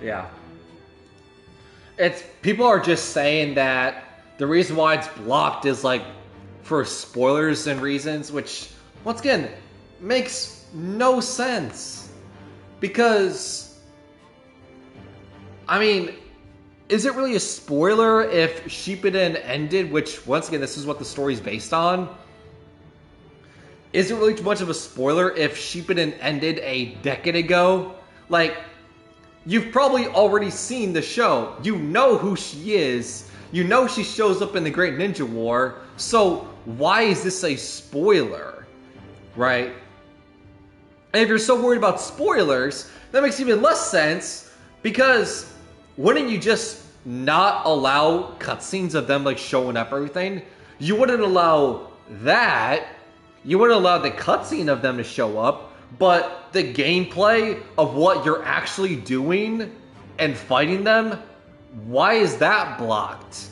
S1: Yeah. It's people are just saying that the reason why it's blocked is like for spoilers and reasons, which once again makes no sense. Because I mean, is it really a spoiler if Shippuden ended, which once again this is what the story's based on? Is it really too much of a spoiler if Shippuden ended a decade ago? Like, you've probably already seen the show. You know who she is. You know she shows up in the Great Ninja War. So why is this a spoiler? Right? And if you're so worried about spoilers, that makes even less sense. Because wouldn't you just not allow cutscenes of them like showing up everything? You wouldn't allow that. You wouldn't allow the cutscene of them to show up. But the gameplay of what you're actually doing and fighting them, why is that blocked?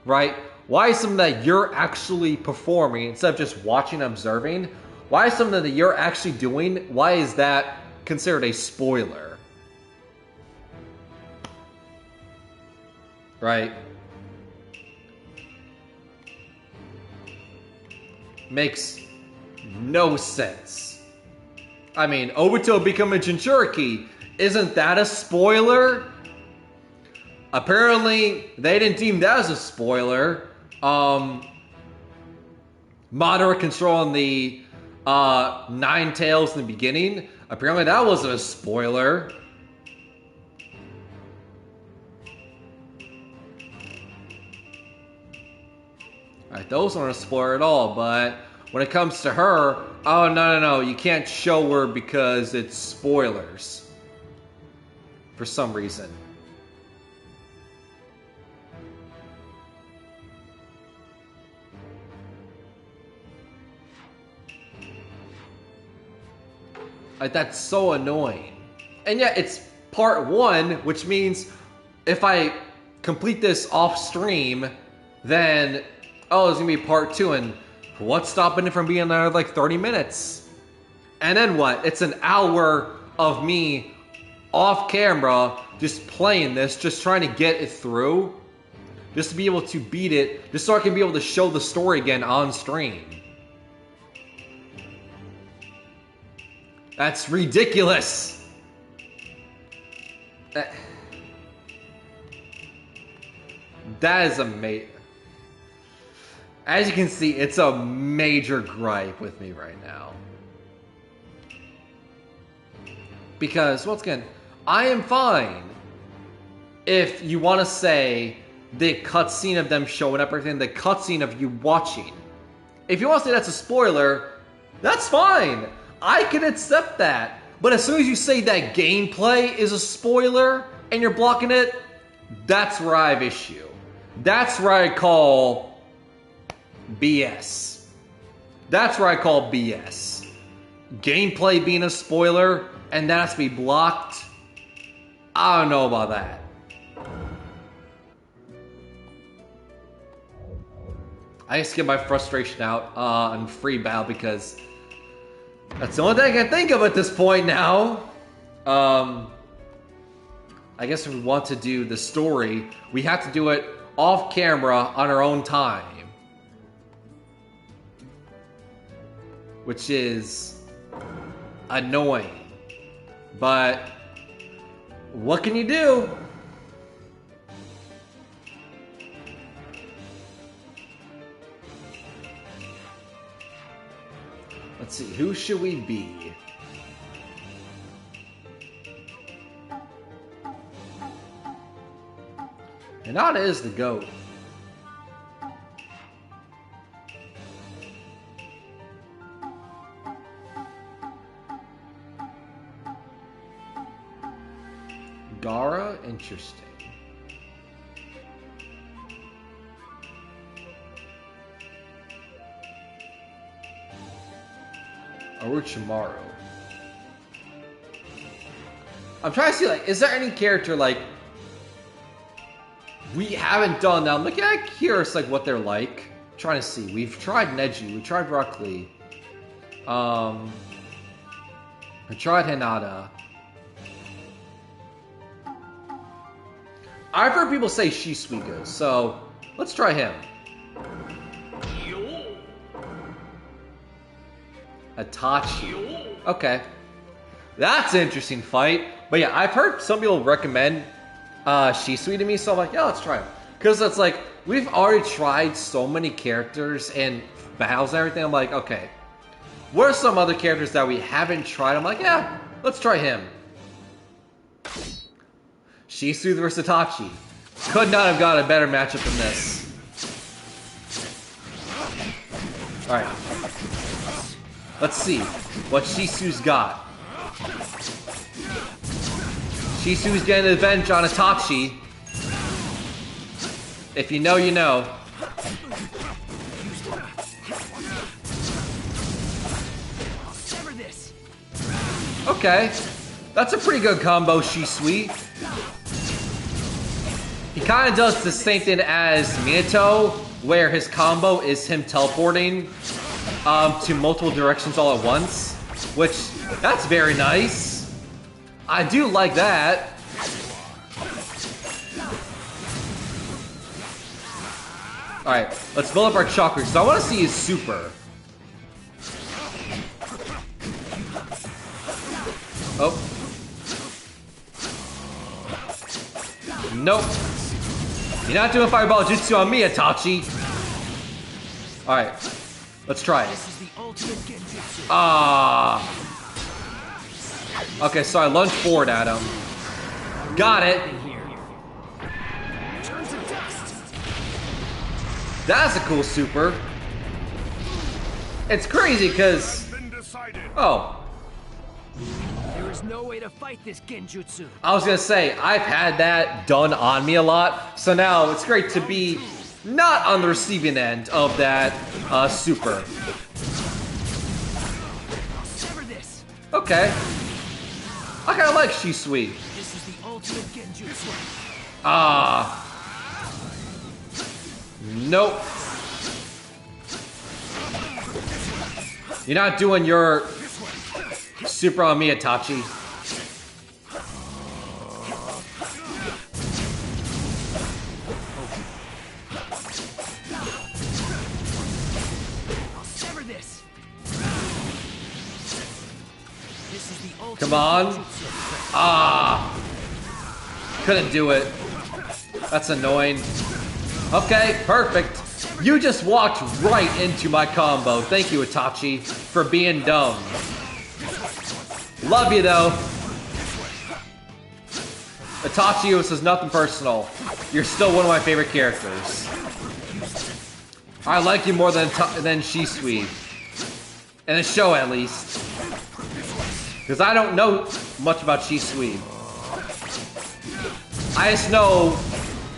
S1: Right? Why is something that you're actually performing instead of just watching and observing? Why is something that you're actually doing, why is that considered a spoiler? Right? Makes no sense. I mean, Obito becoming Jinchuriki, isn't that a spoiler? Apparently, they didn't deem that as a spoiler. Madara controlling the Nine Tails in the beginning, apparently that wasn't a spoiler. Alright, those aren't a spoiler at all, but when it comes to her, oh, no, you can't show her because it's spoilers. For some reason. Like, that's so annoying. And yet, it's part 1, which means if I complete this off stream, then, oh, there's gonna be part 2, and what's stopping it from being another like 30 minutes? And then what? It's an hour of me off camera just playing this, just trying to get it through, just to be able to beat it, just so I can be able to show the story again on stream. That's ridiculous. That is amazing. As you can see, it's a major gripe with me right now. Because, once again, I am fine if you want to say the cutscene of them showing up, everything, the cutscene of you watching. If you want to say that's a spoiler, that's fine. I can accept that. But as soon as you say that gameplay is a spoiler and you're blocking it, that's where I have issue. That's where I call BS. That's where I call BS. Gameplay being a spoiler and that has to be blocked. I don't know about that. I just get my frustration out on free battle because that's the only thing I can think of at this point now. I guess if we want to do the story, we have to do it off camera on our own time. Which is annoying. But what can you do? Let's see, who should we be? Hinata is the GOAT. Gara? Interesting. Orochimaru. I'm trying to see, like, is there any character, like, we haven't done that? I'm like, yeah, curious, like, what they're like. I'm trying to see. We've tried Neji. We tried Rock Lee. I tried Hinata. I've heard people say Shisuiga, so let's try him. Itachi. Okay. That's an interesting fight. But yeah, I've heard some people recommend Shisui to me, so I'm like, yeah, let's try him. Because it's like, we've already tried so many characters and battles and everything. I'm like, okay, what are some other characters that we haven't tried? I'm like, yeah, let's try him. Shisui versus Itachi. Could not have got a better matchup than this. Alright. Let's see what Shisui's got. Shisui's getting revenge on Itachi. If you know, you know. Okay. That's a pretty good combo, Shisui. He kind of does the same thing as Minato, where his combo is him teleporting to multiple directions all at once, which, that's very nice. I do like that. Alright, let's build up our chakras, because I want to see his super. Oh. Nope. You're not doing Fireball Jutsu on me, Itachi. Alright. Let's try it. Ah. Okay, so I lunged forward at him. Got it. That's a cool super. It's crazy because... Oh.
S2: There is no way to fight this genjutsu.
S1: I was gonna say, I've had that done on me a lot, so now it's great to be not on the receiving end of that super. Okay. I kinda like Shisui.
S2: This is the ultimate genjutsu.
S1: Ah. Nope. You're not doing your super on me, Itachi. Come on. Ah. Couldn't do it. That's annoying. Okay, perfect. You just walked right into my combo. Thank you, Itachi, for being dumb. Love you, though. Itachi, this is nothing personal. You're still one of my favorite characters. I like you more than Shisui. In the show, at least. Because I don't know much about Shisui. I just know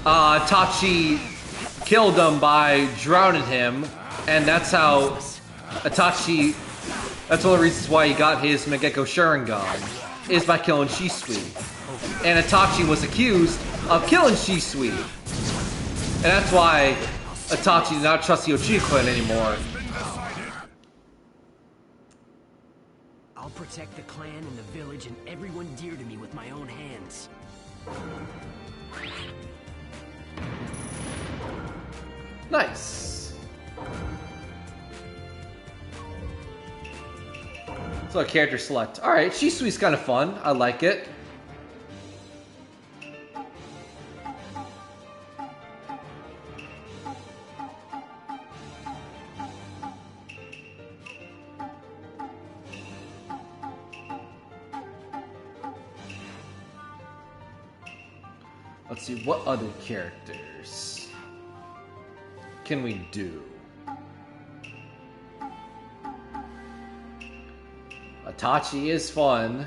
S1: Itachi killed him by drowning him. And that's how Itachi... That's one of the reasons why he got his Mangekyo Sharingan. Is by killing Shisui. And Itachi was accused of killing Shisui. And that's why Itachi did not trust the Uchiha clan anymore.
S6: I'll protect the clan and the village and everyone dear to me with my own hands.
S1: Nice. So a character select. Alright, Shisui's kind of fun. I like it. Let's see, what other characters can we do? Itachi is fun.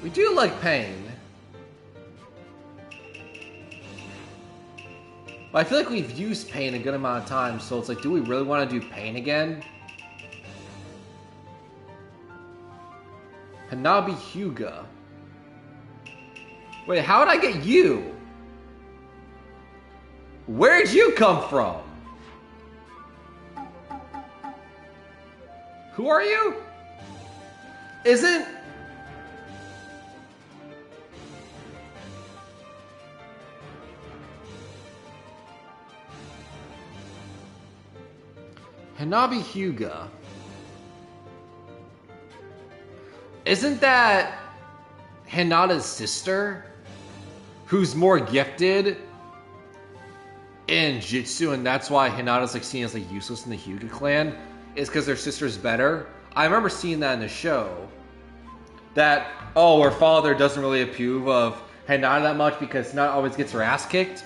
S1: We do like Pain. But I feel like we've used Pain a good amount of times, so it's like, do we really want to do Pain again? Hanabi Hyuga. Wait, how did I get you? Where'd you come from? Who are you? Isn't... Hanabi Hyuga. Isn't that Hinata's sister? Who's more gifted in Jutsu, and that's why Hinata's like seen as like useless in the Hyuga clan? Is because their sister's better? I remember seeing that in the show. That, oh, her father doesn't really approve of Hinata that much because Hinata always gets her ass kicked.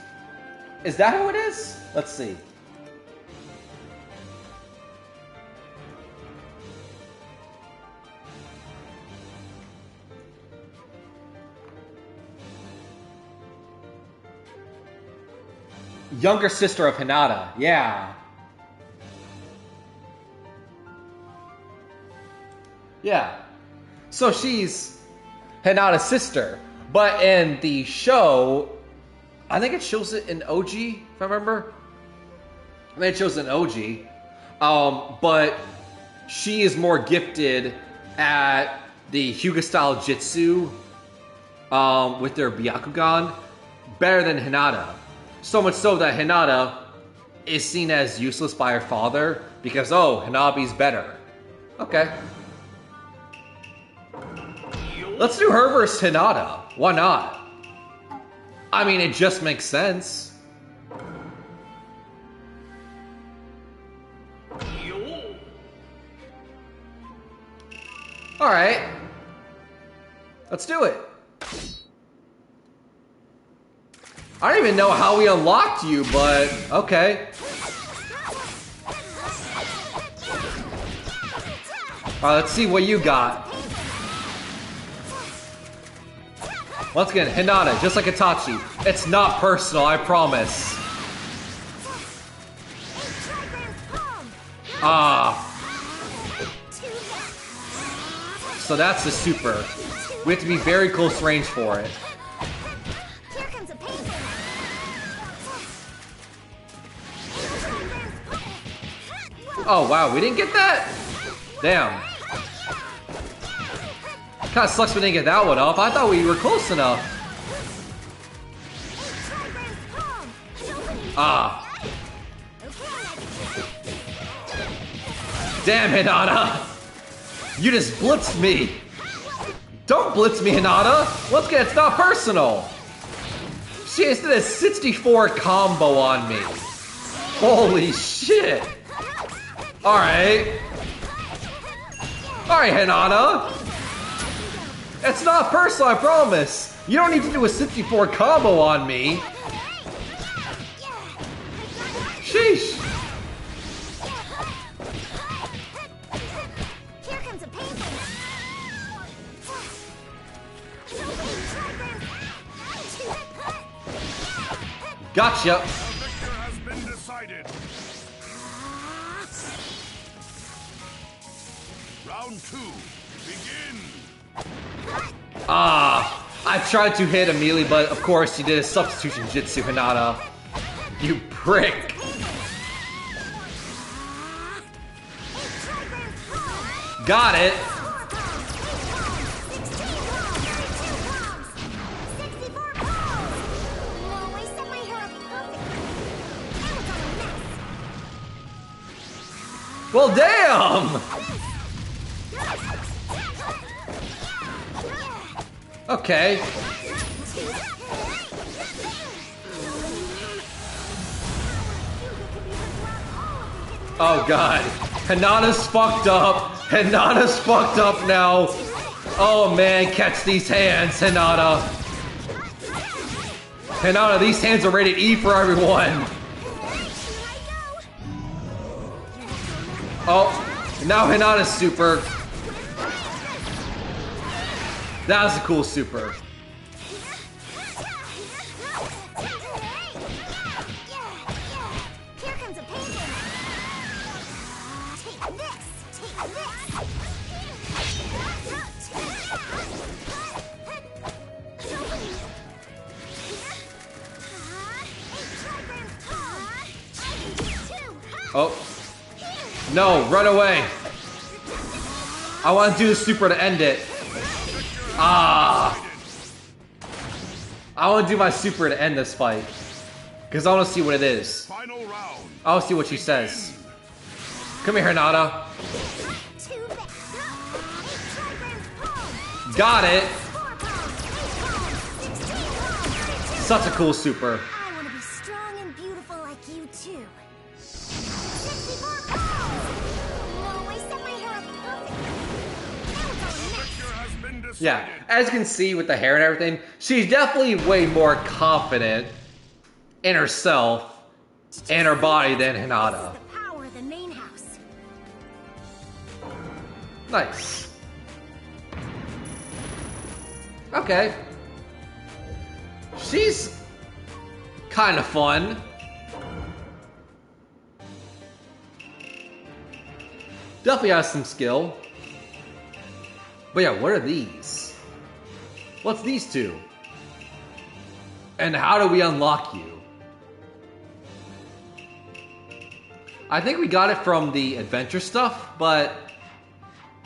S1: Is that who it is? Let's see. Younger sister of Hinata, yeah. Yeah. So she's Hinata's sister. But in the show, I think it shows it in OG, if I remember. I think it shows it in OG. But she is more gifted at the Hyuga-style Jitsu with their Byakugan better than Hinata. So much so that Hinata is seen as useless by her father because, oh, Hanabi's better. Okay. Let's do her versus Hinata. Why not? I mean, it just makes sense. Alright. Let's do it. I don't even know how we unlocked you, but okay. Alright, let's see what you got. Once again, Hinata, just like Itachi. It's not personal, I promise. Ah. So that's the super. We have to be very close range for it. Oh wow, we didn't get that? Damn. Kinda sucks we didn't get that one off. I thought we were close enough. Ah. Damn, Hinata! You just blitzed me! Don't blitz me, Hinata! Once again, it's not personal! She just did a 64 combo on me. Holy shit. Alright. Alright, Hinata. It's not personal, I promise. You don't need to do a 64 combo on me. Sheesh.
S4: Here comes a painting.
S1: Gotcha.
S5: The victor has been decided. Round 2, begin.
S1: Ah, I tried to hit immediately, but of course you did a substitution jutsu, Hinata. You prick. Got it. Well, damn. Okay. Oh god. Hinata's fucked up. Hinata's fucked up now. Oh man, catch these hands, Hinata. Hinata, these hands are rated E for everyone. Oh, now Hinata's super. That was a cool super.
S4: Here comes a painting. Take this. Take this.
S1: Oh. No, run away. I want to do the super to end it. Ah. I want to do my super to end this fight. Because I want to see what it is.
S5: Final round.
S1: I want to see what she says. Come here, Hinata. Got it. Such a cool super.
S4: I want to be strong and beautiful like you too. 64 pounds! No, I set my hair up perfectly. Now it's all next.
S5: Victor has been decided.
S1: Yeah, as you can see with the hair and everything, she's definitely way more confident in herself and her body than Hinata.
S4: The power of the main house.
S1: Nice. Okay. She's kind of fun. Definitely has some skill. But yeah, what are these? What's these two? And how do we unlock you? I think we got it from the adventure stuff, but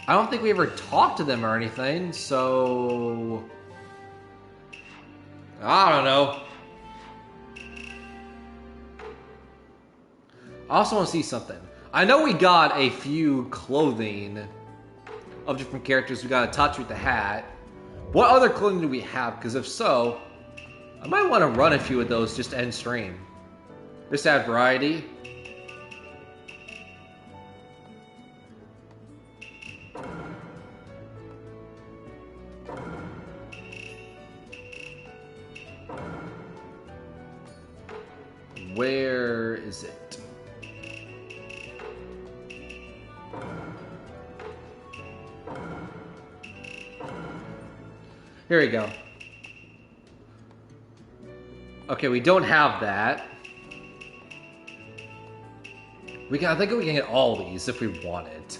S1: I don't think we ever talked to them or anything, so I don't know. I also want to see something. I know we got a few clothing of different characters. We got a Tatsu with the hat. What other clothing do we have? Because if so, I might want to run a few of those just to end stream. Just to add variety. Where is it? Here we go. Okay, we don't have that. I think we can get all these if we wanted.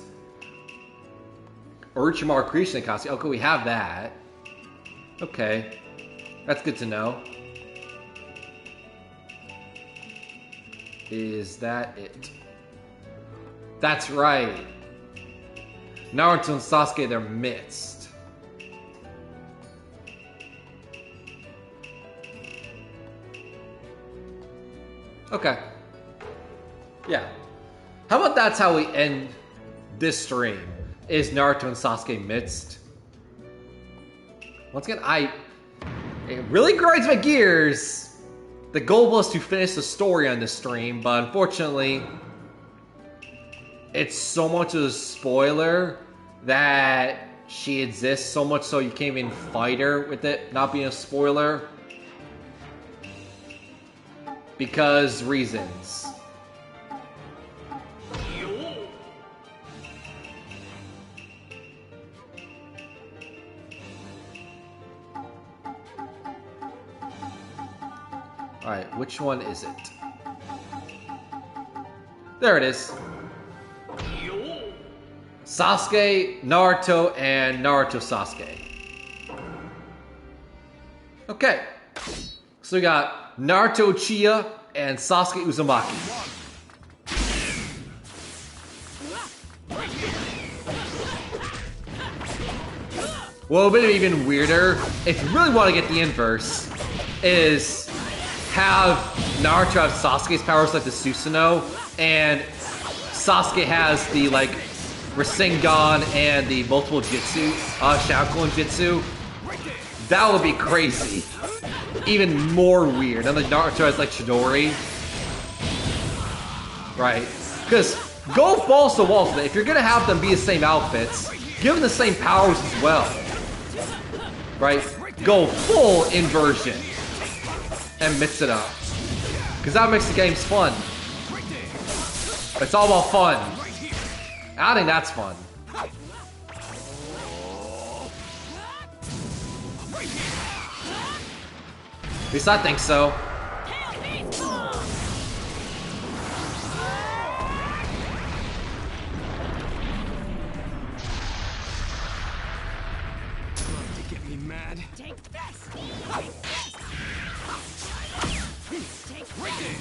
S1: Orochimaru creation costume. Okay, we have that. Okay. That's good to know. Is that it? That's right. Naruto and Sasuke, they're mixed. Okay. Yeah. How about that's how we end this stream? Is Naruto and Sasuke mixed? Once again, it really grinds my gears The goal was to finish the story on this stream, but unfortunately, it's so much of a spoiler that she exists, so much so you can't even fight her with it not being a spoiler. Because reasons. Alright, which one is it? There it is. Sasuke, Naruto, and Naruto Sasuke. Okay. So we got Naruto Uchiha and Sasuke Uzumaki. Well, a bit even weirder, if you really want to get the inverse, is have Naruto have Sasuke's powers like the Susanoo, and Sasuke has the like Rasengan and the multiple Jutsu, Shaolin Jutsu. That would be crazy. Even more weird. And like Naruto has like Chidori. Right. Because go balls to walls with it. If you're gonna have them be the same outfits, give them the same powers as well. Right? Go full inversion. And mix it up. Because that makes the games fun. It's all about fun. I think that's fun. At least I think so.
S6: To get me mad.
S2: Take this! Take this! Take this!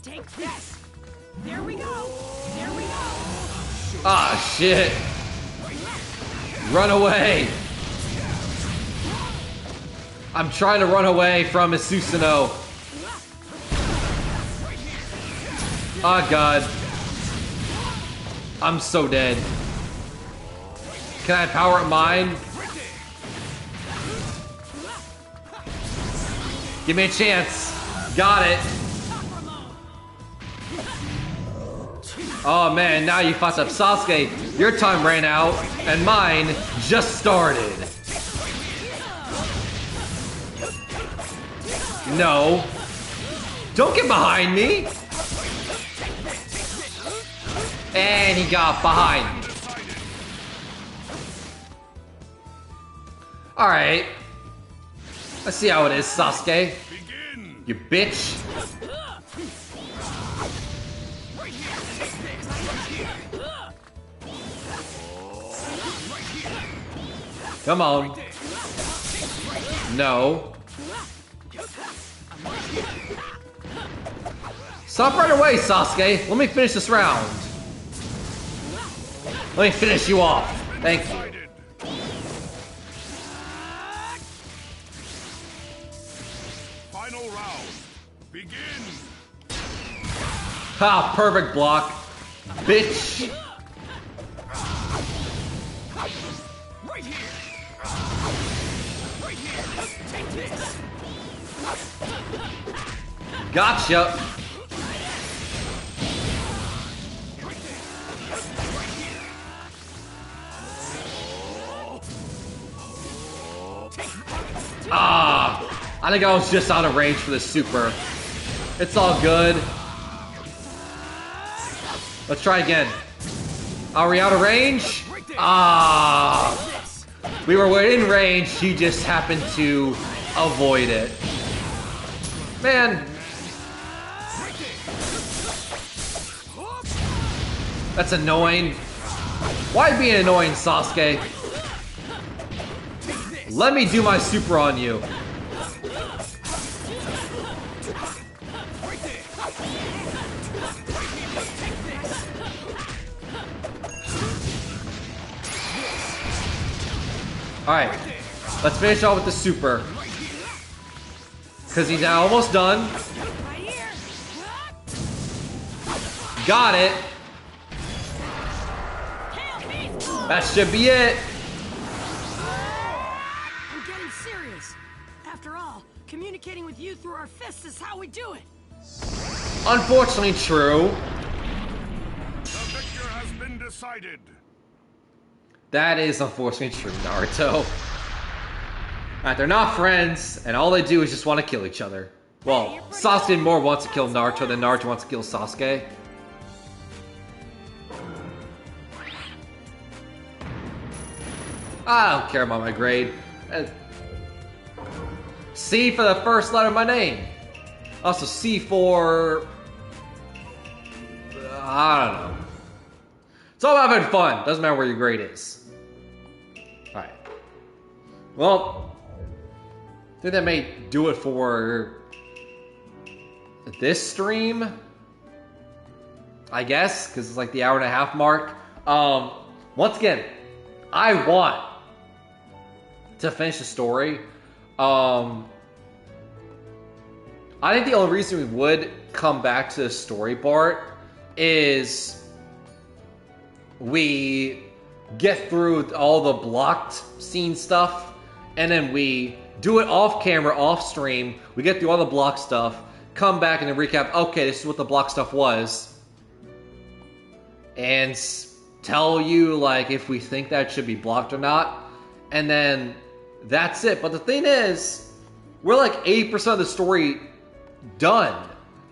S2: Take this! There we go! There we go!
S1: Ah, shit. Run away. I'm trying to run away from his Susanoo. Oh, God. I'm so dead. Can I power up mine? Give me a chance. Got it. Oh man, now you fucked up Sasuke. Your time ran out, and mine just started. No. Don't get behind me. And he got behind me. Alright. Let's see how it is, Sasuke. You bitch. Come on. No. Stop right away, Sasuke. Let me finish this round. Let me finish you off. Thank you.
S5: Final round. Begin.
S1: Ha, perfect block. Bitch.
S6: Right here. Right here. Take this.
S1: Gotcha. Ah, I think I was just out of range for the super. It's all good. Let's try again. Are we out of range? Ah, we were in range. She just happened to avoid it. Man. That's annoying. Why be annoying, Sasuke? Let me do my super on you. Alright, let's finish off with the super. Because he's now almost done. Got it. That should be it.
S2: I'm getting serious. After all, communicating with you through our our fists is how we do it.
S1: Unfortunately true.
S5: The victor has been decided.
S1: That is unfortunately true, Naruto. Alright, they're not friends, and all they do is just want to kill each other. Well, Sasuke more wants to kill Naruto than Naruto wants to kill Sasuke. I don't care about my grade. C for the first letter of my name. Also C for... I don't know. It's all about having fun. Doesn't matter where your grade is. Alright. Well, I think that may do it for this stream. I guess, because it's like the hour-and-a-half mark. Once again, I want to finish the story. I think the only reason we would come back to the story part is we get through all the blocked scene stuff, and then we do it off camera, off stream. We get through all the block stuff, come back and then recap, okay, this is what the block stuff was, and tell you like if we think that should be blocked or not, and then that's it. But the thing is, we're like 80% of the story done,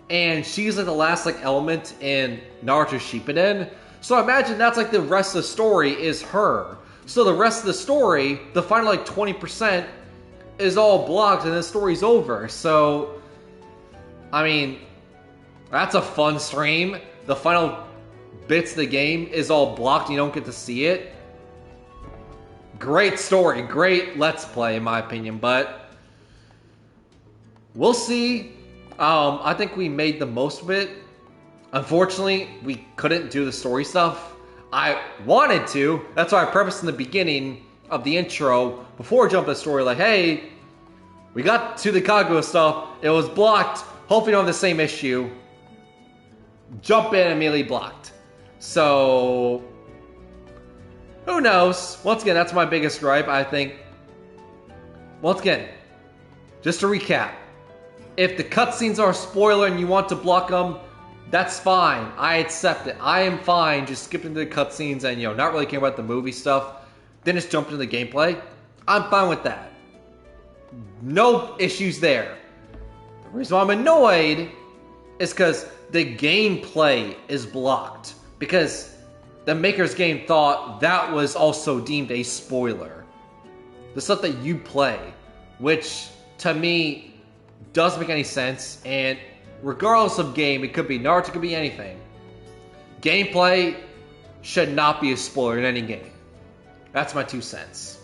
S1: and she's like the last like element in Naruto Shippuden. So imagine that's like the rest of the story is her. So the rest of the story, the final like 20%, is all blocked and the story's over. So, I mean, that's a fun stream. The final bits of the game is all blocked and you don't get to see it. Great story, great Let's Play in my opinion, but we'll see. I think we made the most of it. Unfortunately, we couldn't do the story stuff. I wanted to. That's why I prefaced in the beginning of the intro, before I jumped to the story, like, hey, we got to the Kaguya stuff. It was blocked. Hopefully you don't have the same issue. Jump in, immediately blocked. So, who knows? Once again, that's my biggest gripe, I think. Once again, just to recap. If the cutscenes are a spoiler and you want to block them, that's fine. I accept it. I am fine just skipping the cutscenes and, you know, not really caring about the movie stuff. Then just jump into the gameplay. I'm fine with that. No issues there. The reason why I'm annoyed is because the gameplay is blocked. Because the Maker's Game thought that was also deemed a spoiler. The stuff that you play. Which, to me, doesn't make any sense, and regardless of game, it could be Naruto, it could be anything. Gameplay should not be a spoiler in any game. That's my 2 cents.